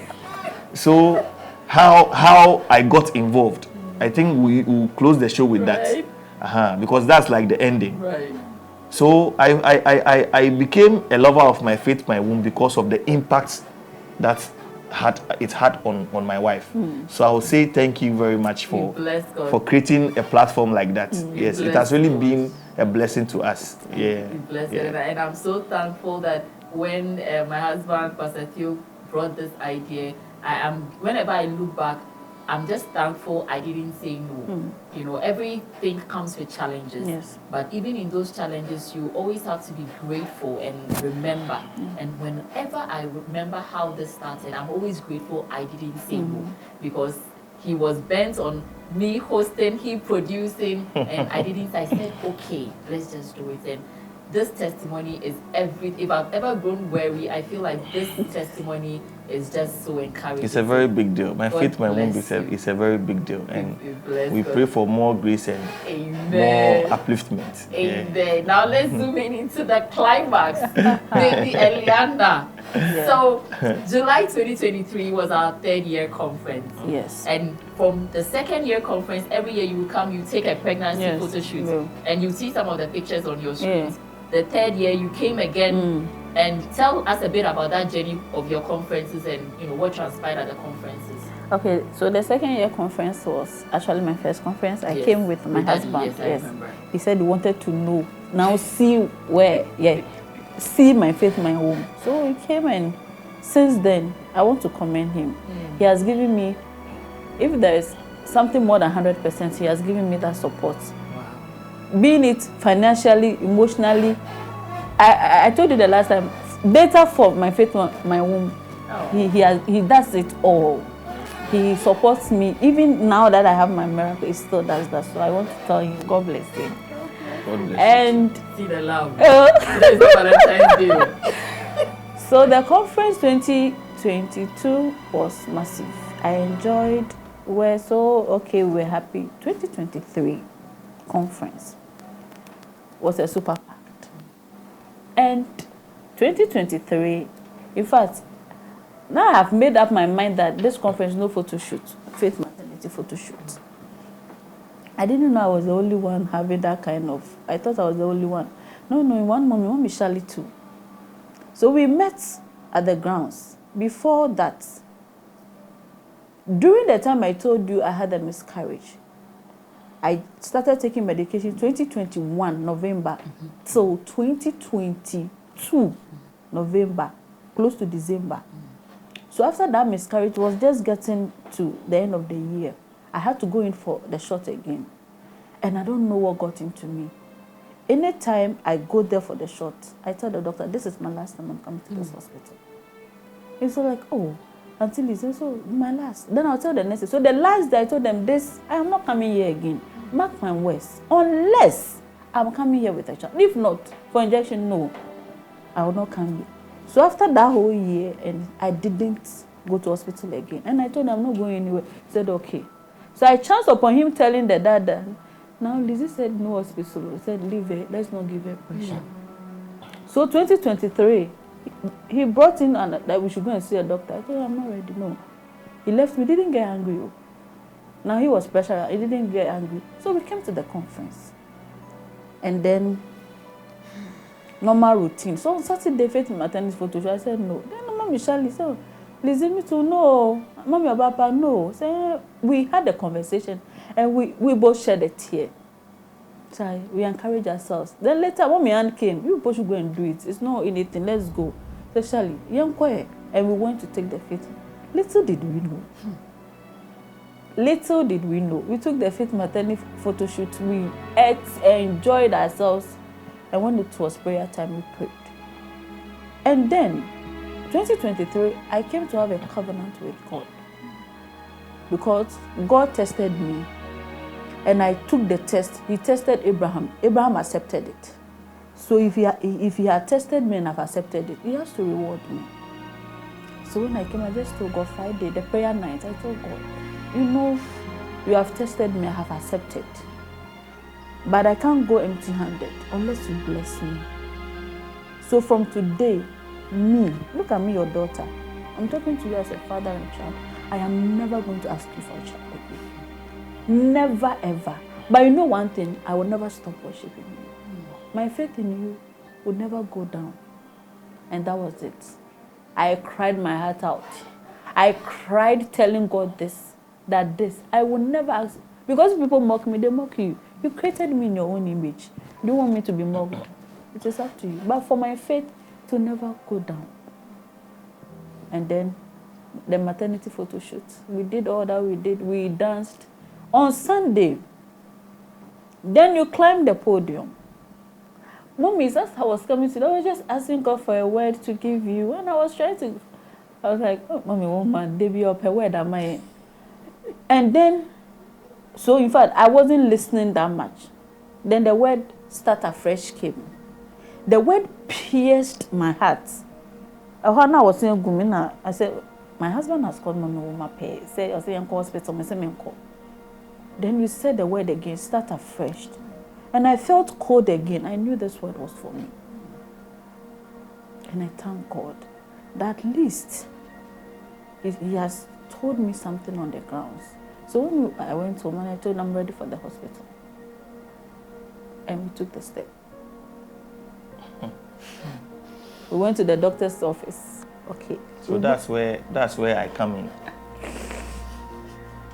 So how I got involved, I think we'll close the show with that. Because that's like the ending.
Right.
So I became a lover of My Faith, My Womb because of the impact that it had on my wife. So I will say thank you very much for creating a platform like that. Yes, it has really been a blessing to us. Yeah.
And I'm so thankful that when my husband, Pastor Theo, brought this idea, whenever I look back, I'm just thankful I didn't say no. You know, everything comes with challenges.
Yes.
But even in those challenges, you always have to be grateful and remember. And whenever I remember how this started, I'm always grateful I didn't say no. Because he was bent on me hosting, he producing, and I didn't. I said, okay, let's just do it. And this testimony is everything. If I've ever grown weary, I feel like this testimony is just so encouraging.
It's a very big deal. My
God
faith, my womb
bless
is a very big deal. And we
God.
pray for more grace and
Amen.
more upliftment.
Amen.
Yeah.
Now let's zoom into the climax. Baby Eliana.
Yeah.
So July 2023 was our 3rd year conference.
Yes.
And from the 2nd year conference, every year you will come, you take a pregnancy
Yes.
photo shoot,
Yeah.
and you see some of the pictures on your screen.
Yeah.
The 3rd year you came again, and tell us a bit about that journey of your conferences and what transpired at the conferences.
Okay, so the 2nd year conference was actually my first conference. I
Yes.
came with my
With Daddy,
husband.
yes, I remember.
He said he wanted to know. Now see see my faith, my home. So he came, and since then I want to commend him. He has given me, if there is something more than 100%, he has given me that support.
Wow.
Being it financially, emotionally. I told you the last time, data for my faith, my womb.
Oh.
He does it all. He supports me. Even now that I have my miracle, he still does that. So I want to tell him, God bless him.
God bless
And
See the love. Today is Valentine's Day.
so the conference 2022 was massive. I enjoyed. We're so okay. We're happy. 2023 conference was a super packed. And 2023, in fact, now I have made up my mind that this conference, no photo shoot, faith maternity photo shoot. I didn't know I was the only one having that kind of, I thought I was the only one. No, one mommy Shirley too. So we met at the grounds. Before that, during the time I told you I had a miscarriage, I started taking medication 2021 November till 2022 November, close to December. So after that miscarriage was just getting to the end of the year, I had to go in for the shot again. And I don't know what got into me. Anytime I go there for the shot, I tell the doctor, this is my last time I'm coming to this hospital. It's so like, oh, until he says, so my last. Then I'll tell the nurses. So the last day I told them this, I am not coming here again. Mark my words. Unless I'm coming here with a child. If not, for injection, no. I will not come here. So after that whole year, and I didn't go to hospital again. And I told him I'm not going anywhere. He said, okay. So I chanced upon him telling the dad that, now Lizzie said no hospital. He said, leave her. Let's not give her pressure. So 2023, he brought in that we should go and see a doctor. I told him I'm not ready. No. He left me, didn't get angry. Now he was pressured. He didn't get angry. So we came to the conference. And then normal routine. So on Saturday, faith maternity photo shoot. I said no. Then Mommy Shirley said, Lizzie, me too, no. Mommy Papa, no. So we had a conversation and we both shed a tear. So we encourage ourselves. Then later, Mommy Ann came. You both should go and do it. It's not anything. Let's go. So Shirley, young quiet. And we went to take the faith. Little did we know. Little did we know. We took the faith maternity photo shoot. We ate, enjoyed ourselves. And when it was prayer time, we prayed. And then, 2023, I came to have a covenant with God. Because God tested me. And I took the test. He tested Abraham. Abraham accepted it. So if he had tested me and I've accepted it, he has to reward me. So when I came, I just told God Friday, the prayer night, I told God, you know, you have tested me, I have accepted. But I can't go empty-handed unless you bless me. So from today, look at me, your daughter. I'm talking to you as a father and child. I am never going to ask you for a child again. Never, ever. But you know one thing, I will never stop worshiping you. My faith in you would never go down. And that was it. I cried my heart out. I cried telling God this. I will never ask. Because people mock me, they mock you. You created me in your own image. Do you want me to be mocked? It is up to you. But for my faith to never go down. And then the maternity photo shoot. We did all that we did. We danced. On Sunday, then you climbed the podium. Mommy, as I was coming to, I was just asking God for a word to give you. And I was like, oh, Mommy, woman, they be up a word, am I? And then, so in fact, I wasn't listening that much. Then the word start afresh came. The word pierced my heart. I was saying, Gumina, I said, my husband has called me my pay. Say, I say, I'm hospital. I say, then you said the word again, start afresh. And I felt cold again. I knew this word was for me. And I thank God that at least he has told me something on the grounds. So when I went home and I told him I'm ready for the hospital. And we took the step. We went to the doctor's office. Okay.
So that's where I come in.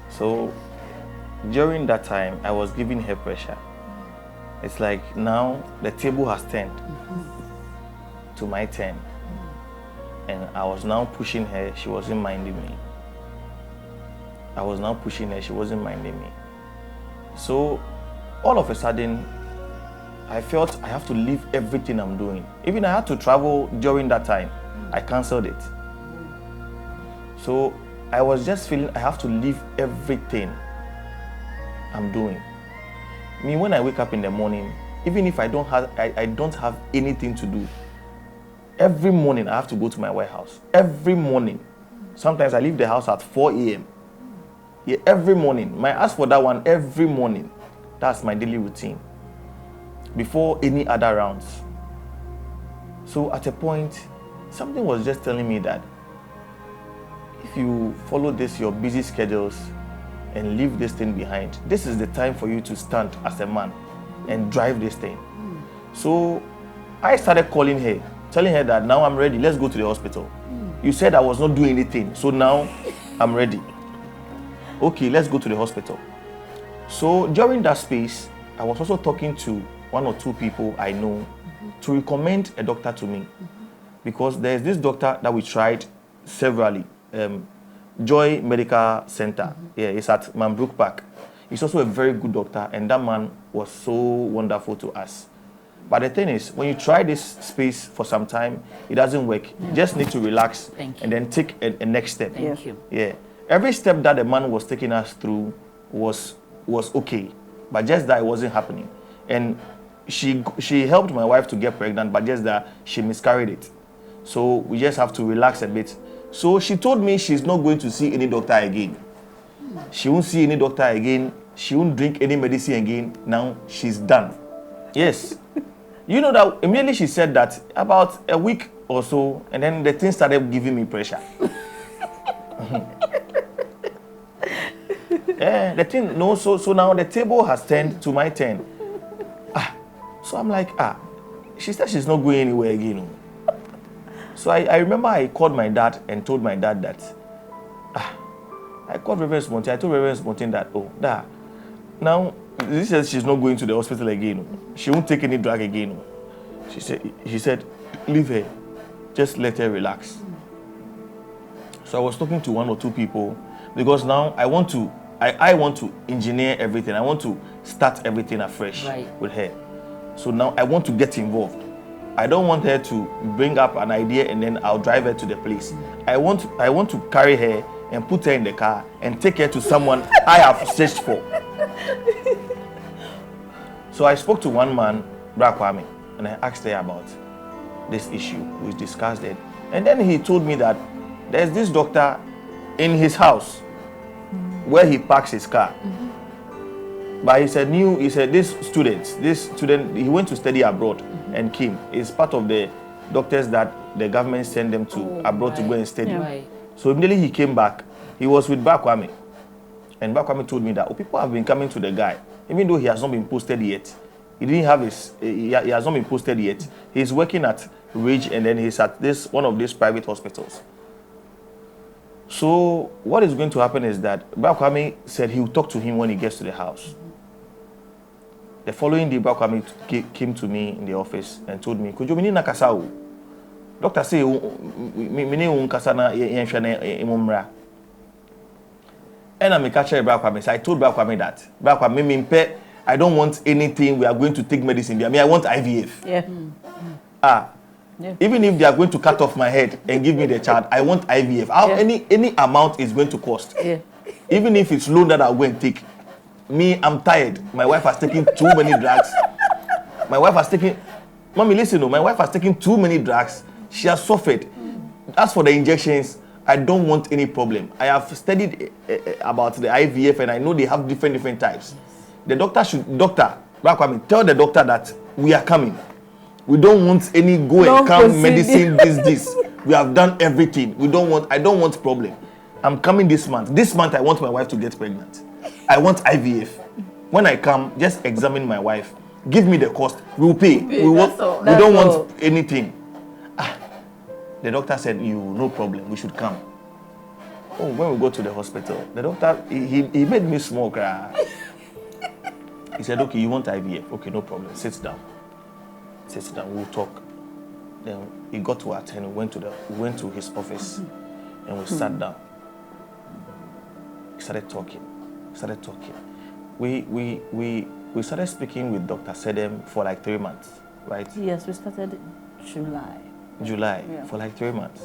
So during that time, I was giving her pressure. It's like now the table has turned to my turn. And I was now pushing her, she wasn't minding me. I was now pushing her, she wasn't minding me. So all of a sudden, I felt I have to leave everything I'm doing. Even I had to travel during that time. I canceled it. So I was just feeling I have to leave everything I'm doing. Me, when I wake up in the morning, even if I don't have anything to do, every morning I have to go to my warehouse. Every morning. Sometimes I leave the house at 4 a.m. Yeah, every morning. I ask for that one every morning. That's my daily routine. Before any other rounds. So at a point, something was just telling me that if you follow your busy schedules and leave this thing behind, this is the time for you to stand as a man and drive this thing. So I started calling her, telling her that now I'm ready, let's go to the hospital. You said I was not doing anything, so now I'm ready. Okay, let's go to the hospital. So during that space, I was also talking to one or two people I know to recommend a doctor to me. Because there's this doctor that we tried severally, Joy Medical Center. Yeah, it's at Manbrook Park. He's also a very good doctor, and that man was so wonderful to us. But the thing is, when you try this space for some time, it doesn't work. You just need to relax and then take a next step.
Thank you.
Yeah. Every step that the man was taking us through was okay, but just that it wasn't happening. And she helped my wife to get pregnant, but just that she miscarried it. So we just have to relax a bit. So she told me she's not going to see any doctor again. She won't see any doctor again. She won't drink any medicine again. Now she's done. Yes. You know that immediately she said that about a week or so, and then the thing started giving me pressure. Yeah, the thing, no, so now the table has turned to my turn. So I'm like, she said she's not going anywhere again. So I remember I called my dad and told my dad that, I called Reverend Spontin. I told Reverend Spontin that, now, this says she's not going to the hospital again. She won't take any drug again. He said, leave her. Just let her relax. So I was talking to one or two people because now I want to engineer everything. I want to start everything afresh with her. So now I want to get involved. I don't want her to bring up an idea and then I'll drive her to the place. I want to carry her and put her in the car and take her to someone I have searched for. So I spoke to one man, Brakwame, and I asked her about this issue. We discussed it. And then he told me that there's this doctor in his house where he parks his car. But he said this student, he went to study abroad and came. He's part of the doctors that the government sent them to abroad to go and study. So immediately he came back. He was with Bakwame. And Bakwame told me that people have been coming to the guy, even though he has not been posted yet. He has not been posted yet. He's working at Ridge and then he's at one of these private hospitals. So what is going to happen is that Bakwame said he will talk to him when he gets to the house. The following day, Bakwame came to me in the office and told me, "Kojo, mini nakasa. Doctor say mini unkasa na yenhwe imumra." And I catch Bakwame. So I told Bakwame that Bakwame I don't want anything. We are going to take medicine. I want IVF. Yeah. Even if they are going to cut off my head and give me the child, I want IVF. Any amount is going to cost. Yeah. Even if it's loan that I'll go and take. Me, I'm tired. My wife has taken too many drugs. My wife has taken. Mommy, listen, my wife has taken too many drugs. She has suffered. As for the injections, I don't want any problem. I have studied about the IVF and I know they have different types. The doctor tell the doctor that we are coming. We don't want any and come medicine, this. We have done everything. I don't want problem. I'm coming this month. This month I want my wife to get pregnant. I want IVF. When I come, just examine my wife. Give me the cost. We'll pay. We don't want anything. The doctor said, no problem. We should come. Oh, when we go to the hospital, the doctor, he made me smoke. He said, okay, you want IVF? Okay, no problem. Sit down. We'll talk. Then he got to attend. We went to his office and we sat down. We started talking. We started speaking with Dr. Sedem for like 3 months, right?
Yes, we started July. Yeah.
For like 3 months.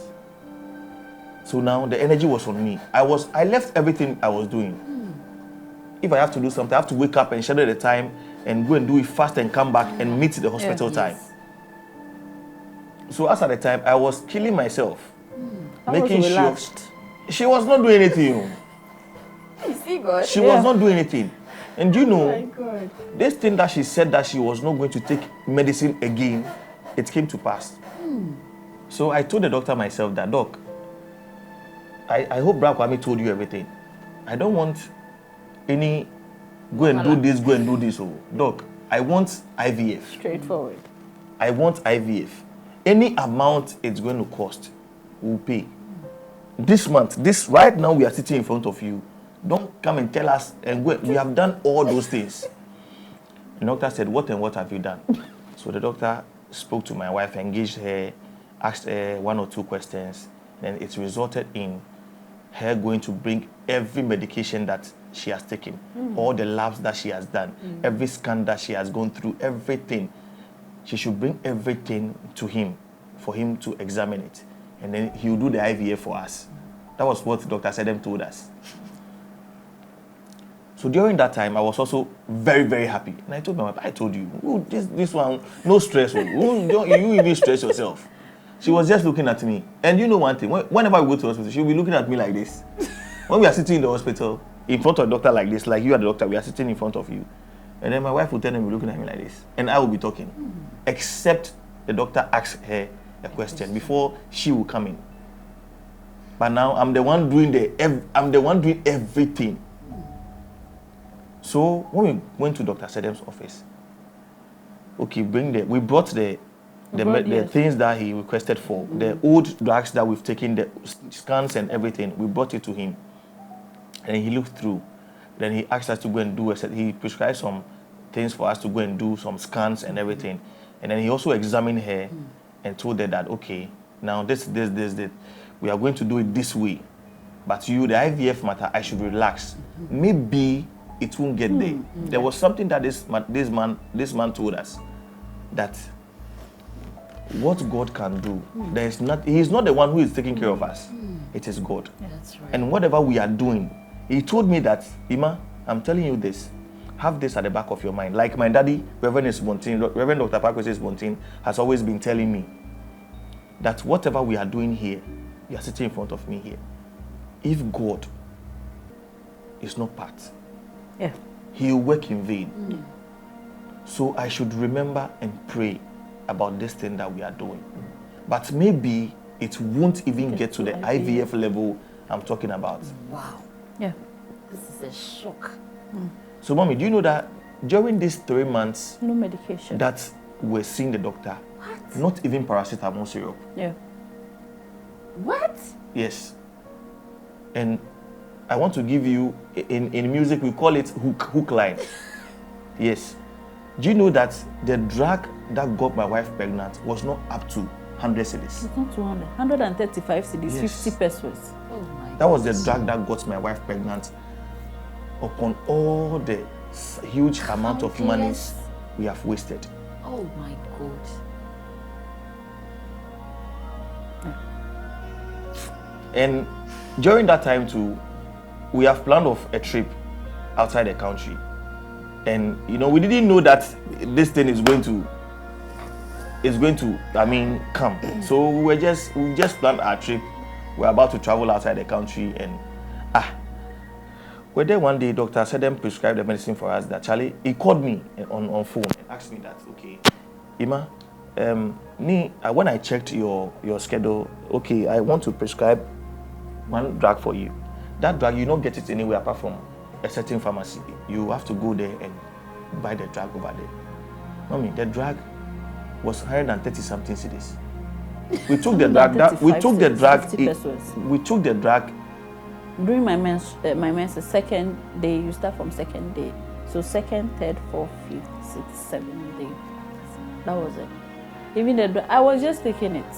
So now the energy was on me. I left everything I was doing. If I have to do something, I have to wake up and schedule the time and go and do it fast and come back and meet the hospital time. So as at the time, I was killing myself, making sure she was not doing anything.
You see, God?
She was not doing anything. And you know, this thing that she said that she was not going to take medicine again, it came to pass. So I told the doctor myself that, Doc, I hope Bra Kwame told you everything. I don't want any go and do this. Oh, Doc, I want IVF.
Straightforward.
I want IVF. Any amount it's going to cost, we'll pay. This month, right now we are sitting in front of you. Don't come and tell us and go. We have done all those things. The doctor said, what have you done? So the doctor spoke to my wife, engaged her, asked her 1 or 2 questions. Then it resulted in her going to bring every medication that she has taken, all the labs that she has done, every scan that she has gone through, everything. She should bring everything to him for him to examine it. And then he'll do the IVF for us. That was what Dr. Sedem told us. So during that time, I was also very, very happy. And I told my wife, I told you, this one, no stress. You even stress yourself. She was just looking at me. And you know one thing, whenever we go to the hospital, she'll be looking at me like this. When we are sitting in the hospital, in front of a doctor like this, like you are the doctor, we are sitting in front of you. And then my wife will tell them, be looking at me like this. And I will be talking. Except the doctor asks her a question before she will come in. But now I'm the one doing everything. So when we went to Dr. Sedem's office, okay, we brought the things that he requested for, the old drugs that we've taken, the scans and everything, we brought it to him. And he looked through. Then he asked us to go and he prescribed some things for us to go and do some scans and everything. And then he also examined her and told her that, okay, now this, we are going to do it this way. But the IVF matter, I should relax. Maybe it won't get there. There was something that this man told us, that what God can do, he's not the one who is taking care of us. It is God.
Yeah, that's right.
And whatever we are doing, he told me that, Ima, I'm telling you this, have this at the back of your mind. Like my daddy, Reverend Dr. Pakwese Bontin, has always been telling me that whatever we are doing here, you are sitting in front of me here. If God is not part, he will work in vain. So I should remember and pray about this thing that we are doing. But maybe it won't even get to the IVF level I'm talking about.
Wow.
Yeah.
This is a shock.
So, Mommy, do you know that during these 3 months,
No medication.
that we're seeing the doctor, not even paracetamol syrup?
Yeah.
What?
Yes. And I want to give you, in music, we call it hook line. Yes. Do you know that the drug that got my wife pregnant was not up to 100 cedis?
It's not 200. 135 cedis,
Yes.
50 pesos.
Oh my.
That was the drug that got my wife pregnant upon all the huge amount of money
Countless.
we have wasted.
Oh my God.
And during that time too, we have planned of a trip outside the country. And we didn't know that this thing is going to is going to, come. So we just planned our trip. We're about to travel outside the country, and we're there one day. Doctor said them prescribed the medicine for us. That Charlie, he called me on phone and asked me that, okay, Ima, when I checked your schedule, okay, I want to prescribe one drug for you. That drug, you don't get it anywhere apart from a certain pharmacy. You have to go there and buy the drug over there. Mommy, the drug was 130 something cedis. We took the drug. We took the drug.
During my men's second day, you start from second day. So second, third, fourth, fifth, sixth, seventh day. That was it. Even the drug, I was just taking it.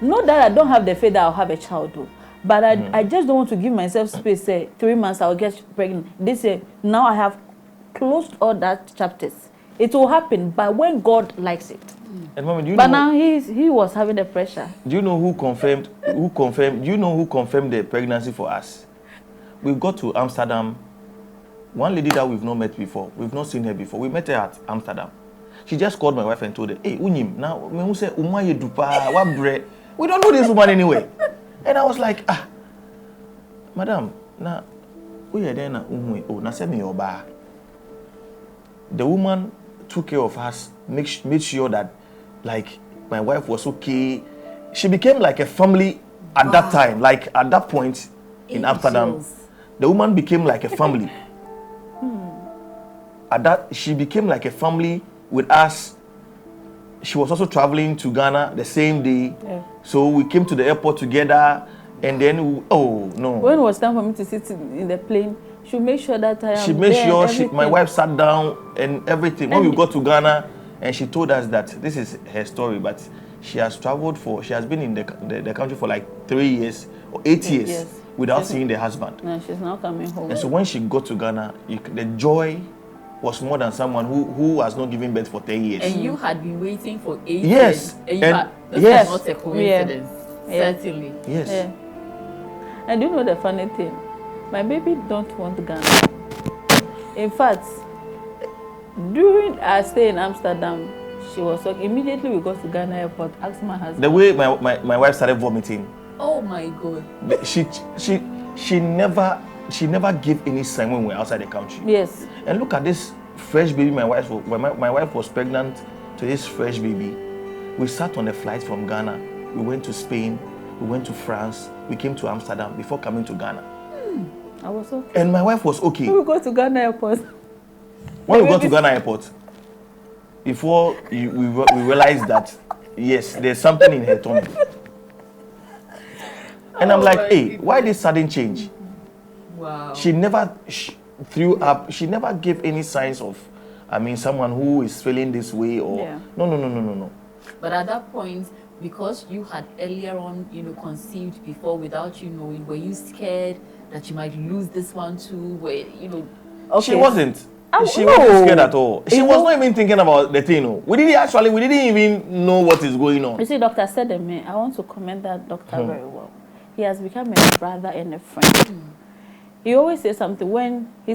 Not that I don't have the faith that I'll have a child, though. But I just don't want to give myself space. Say 3 months I'll get pregnant. This year, now I have closed all that chapters. It will happen, but when God likes it.
And Mommy, do you
but
know,
now he was having the pressure.
Do you know who confirmed? Do you know who confirmed the pregnancy for us? We got to Amsterdam. One lady that we've not met before. We've not seen her before. We met her at Amsterdam. She just called my wife and told her, "Hey, Unyim, now me who say Umaye dupa what bread? We don't know this woman anyway." And I was like, Madam, na we are there na na send me your bar. The woman took care of us, made sure that like my wife was okay. She became like a family at that time, like at that point in Amsterdam. The woman became like a family. She became like a family with us. She was also traveling to Ghana the same day. Yeah. So we came to the airport together, and then when it was time for me to sit in the plane, she made sure that she made sure my wife sat down and everything. When we got to Ghana, and she told us that this is her story, but she has been in the country for like 3 years or 8 years without seeing the husband.
No, she's now coming home.
And so when she got to Ghana, the joy was more than someone who has not given birth for 10 years.
And you had been waiting for 8 years.
Yes.
This is not a coincidence.
Yeah.
Certainly.
Yes.
Yeah. And you know the funny thing? My baby don't want Ghana. In fact, during our stay in Amsterdam, she was like, immediately we got to Ghana airport, asked my husband.
The way my wife started vomiting.
Oh my God.
She never gave any sign when we were outside the country.
Yes.
And look at this fresh baby. My wife was pregnant to this fresh baby. We sat on a flight from Ghana. We went to Spain. We went to France. We came to Amsterdam before coming to Ghana.
I was okay.
And my wife was okay.
We go to Ghana airport.
When we got to Ghana airport, before we realized that, yes, there's something in her tummy. And I'm like, hey, why this sudden change?
Wow.
She never threw up. She never gave any signs of, someone who is feeling this way or...
Yeah.
No.
But at that point, because you had earlier on, conceived before without you knowing, were you scared that you might lose this one too?
Okay. She wasn't. She wasn't scared at all. She was not even thinking about the thing. We didn't even know what is going on.
You see, Dr. said to me, I want to commend that doctor very well. He has become a brother and a friend. He always says something when he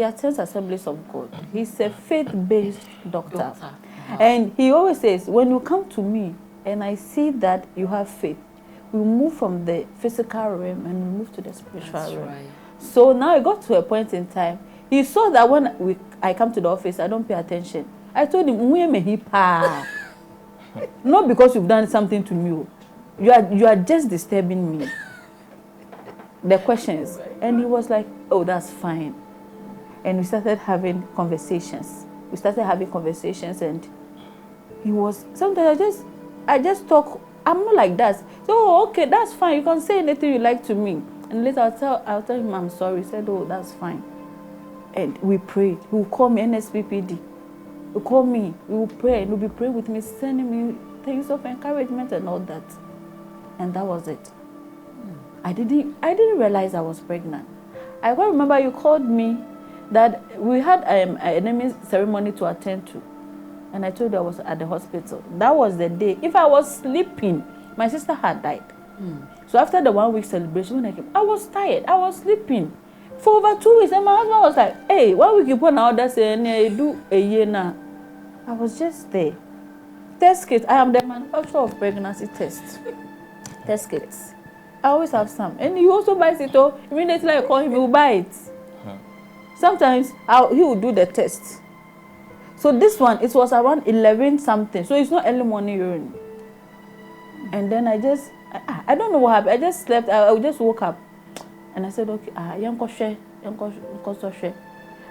attends Assemblies of God. He's a faith-based doctor. And he always says, when you come to me and I see that you have faith, we move from the physical realm and we move to the spiritual realm. Right. So now it got to a point in time. He saw that when I come to the office, I don't pay attention. I told him, not because you've done something to me. You are just disturbing me. The questions. And he was like, oh, that's fine. And we started having conversations. And he was, sometimes I just talk, I'm not like that. So, okay, that's fine. You can say anything you like to me. And later I'll tell him I'm sorry. He said, oh, that's fine. And we prayed. He will call me NSPPD. He will call me. We will pray. And he will be praying with me, sending me things of encouragement and all that. And that was it. I didn't realize I was pregnant. I quite remember you called me that we had an naming ceremony to attend to. And I told you I was at the hospital. That was the day. If I was sleeping, my sister had died. So after the 1 week celebration, when I came, I was tired. I was sleeping for over 2 weeks. And my husband was like, hey, 1 week you put an order saying, do a year now. I was just there. Test kits. I am the manufacturer of pregnancy tests. Test kits. I always have some. And he also buys it. Oh, immediately I call him, he will buy it. Sometimes he will do the test. So this one, it was around 11 something. So it's not early morning urine. And then I don't know what happened. I just slept. I just woke up. And I said, okay,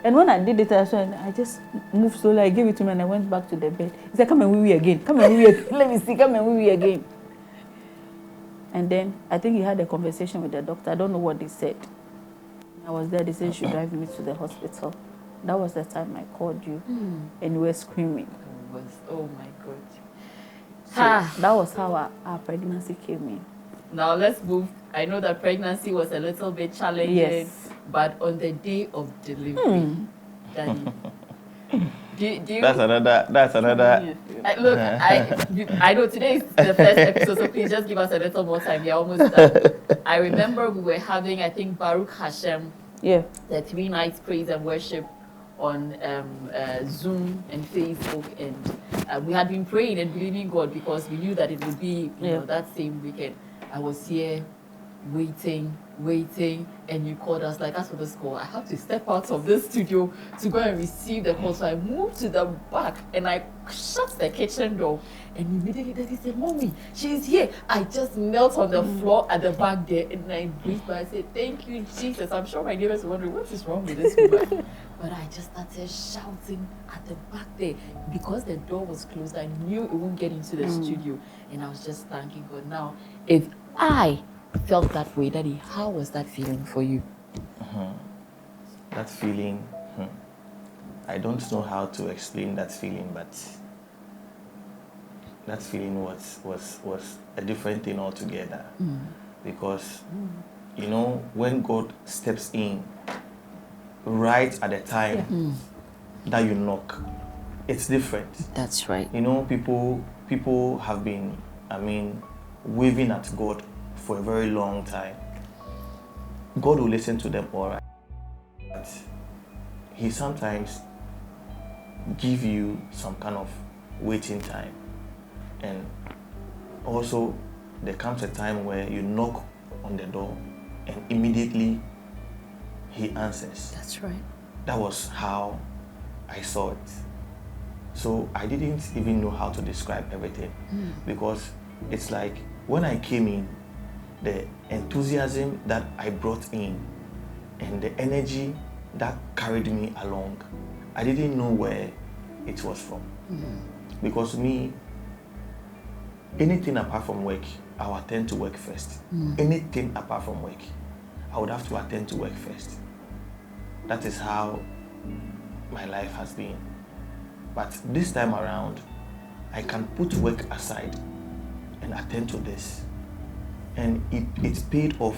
and when I did it, I just moved slowly. I gave it to him and I went back to the bed. He said, come and wee again. Come and wee again. Let me see. Come and wee again. And then I think he had a conversation with the doctor. I don't know what they said. I was there. They said you should drive me to the hospital. That was the time I called you, and you were screaming.
Oh my God.
So that was how our pregnancy came in.
Now let's move. I know that pregnancy was a little bit challenging,
yes,
but on the day of delivery, Daddy, do you,
That's another.
look, I know today is the first episode, so please just give us a little more time. We're almost done. I remember we were having, I think, Baruch Hashem, the 3 nights praise and worship on Zoom and Facebook, and we had been praying and believing God because we knew that it would be that same weekend. I was here waiting, and you called us like, as for this call, I have to step out of this studio to go and receive the call. So I moved to the back and I shut the kitchen door, and immediately Daddy said, Mommy, she's here. I just knelt on the floor at the back there and I breathed, but I said, thank you, Jesus. I'm sure my neighbors were wondering, what is wrong with this woman? But I just started shouting at the back there. Because the door was closed, I knew it wouldn't get into the studio. And I was just thanking God. Now, if I felt that way, Daddy, how was that feeling for you?
That feeling, I don't know how to explain that feeling, but that feeling was a different thing altogether. Because, you know, when God steps in, right at the time that you knock, it's different.
That's right.
You know, people have been, waving at God for a very long time. God will listen to them all right, but He sometimes give you some kind of waiting time. And also there comes a time where you knock on the door and immediately He answers.
That's right.
That was how I saw it. So I didn't even know how to describe everything, because it's like when I came in, the enthusiasm that I brought in and the energy that carried me along, I didn't know where it was from. Because me, anything apart from work, I will attend to work first. Anything apart from work, I would have to attend to work first. That is how my life has been. But this time around, I can put work aside and attend to this. And it paid off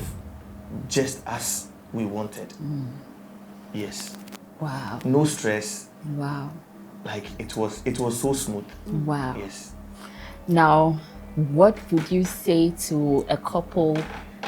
just as we wanted. Yes.
Wow.
No stress.
Wow.
Like it was so smooth.
Wow.
Yes.
Now, what would you say to a couple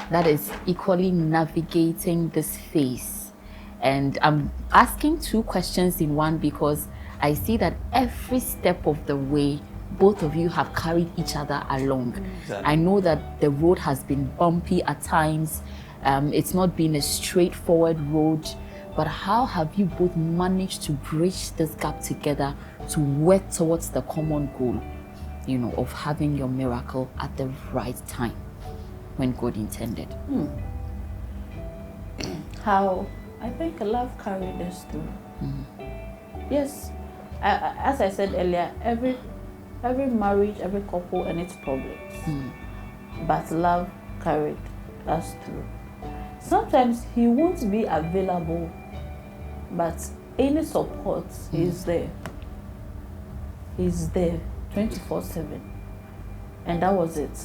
that is equally navigating this phase? And I'm asking 2 questions in one because I see that every step of the way, both of you have carried each other along.
Exactly.
I know that the road has been bumpy at times. It's not been a straightforward road. But how have you both managed to bridge this gap together to work towards the common goal, you know, of having your miracle at the right time when God intended?
How I think love carried us through. Yes, as I said earlier, every marriage, every couple and its problems, but love carried us through. Sometimes He won't be available, but any support is there. He's there 24/7, and that was it.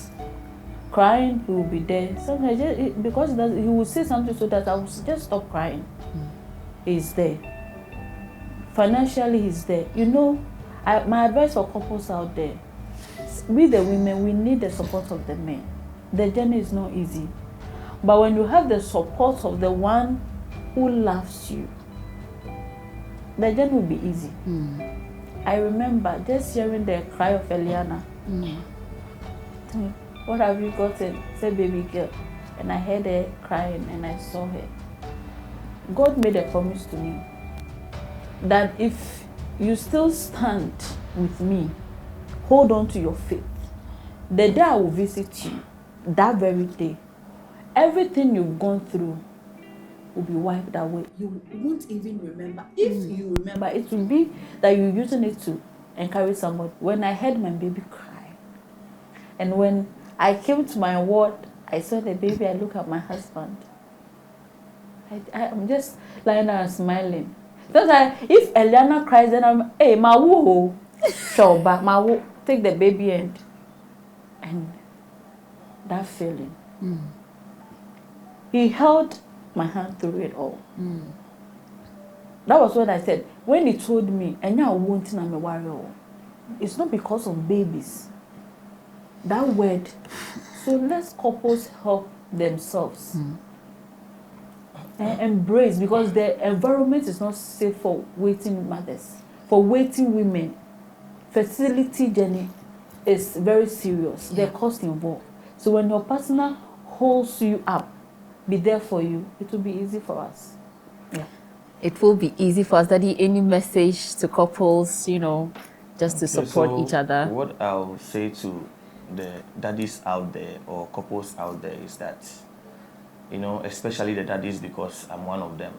Crying, He will be there. Sometimes because He will say something so that I will just stop crying. He's there. Financially, He's there. You know, my advice for couples out there: we the women, we need the support of the men. The journey is not easy, but when you have the support of the one who loves you, the journey will be easy. I remember just hearing the cry of Eliana. What have you gotten? Said baby girl. And I heard her crying and I saw her. God made a promise to me that if you still stand with me, hold on to your faith. The day I will visit you, that very day, everything you've gone through will be wiped away. You won't even remember. If you remember, it will be that you're using it to encourage somebody. When I heard my baby cry, and when I came to my ward, I saw the baby, I look at my husband. I'm just lying there and smiling. Sometimes if Eliana cries, then I'm, hey, ma woo, show back, ma woo, take the baby and that feeling. He held my hand through it all. That was what I said. When he told me, and now wanting I'm a warrior, it's not because of babies. That word. So let couples help themselves. And embrace, because the environment is not safe for waiting mothers, for waiting women. Fertility journey is very serious. The cost involved. So when your partner holds you up, be there for you, it will be easy for us. Yeah.
It will be easy for us. Daddy, any message to couples, just to support each other?
What I'll say to the daddies out there or couples out there is that, especially the daddies, because I'm one of them,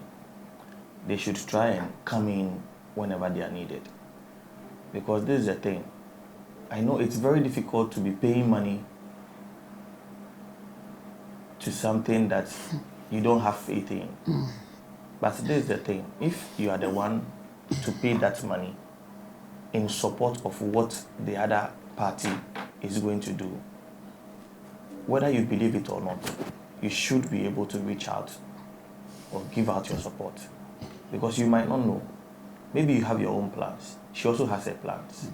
they should try and come in whenever they are needed. Because this is the thing. I know it's very difficult to be paying money to something that you don't have faith in. But this is the thing. If you are the one to pay that money in support of what the other party is going to do, whether you believe it or not, you should be able to reach out or give out your support. Because you might not know. Maybe you have your own plans. She also has her plans.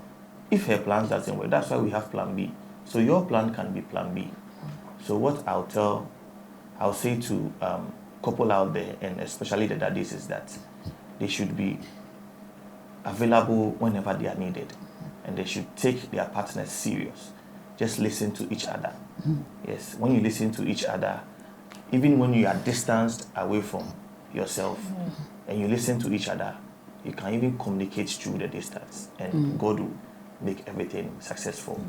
If her plans doesn't work, that's why we have plan B. So your plan can be plan B. So what I'll say to couple out there, and especially the daddies, is that they should be available whenever they are needed. And they should take their partners serious. Just listen to each other. Yes, when you listen to each other, even when you are distanced away from yourself, and you listen to each other, you can even communicate through the distance, and God will make everything successful.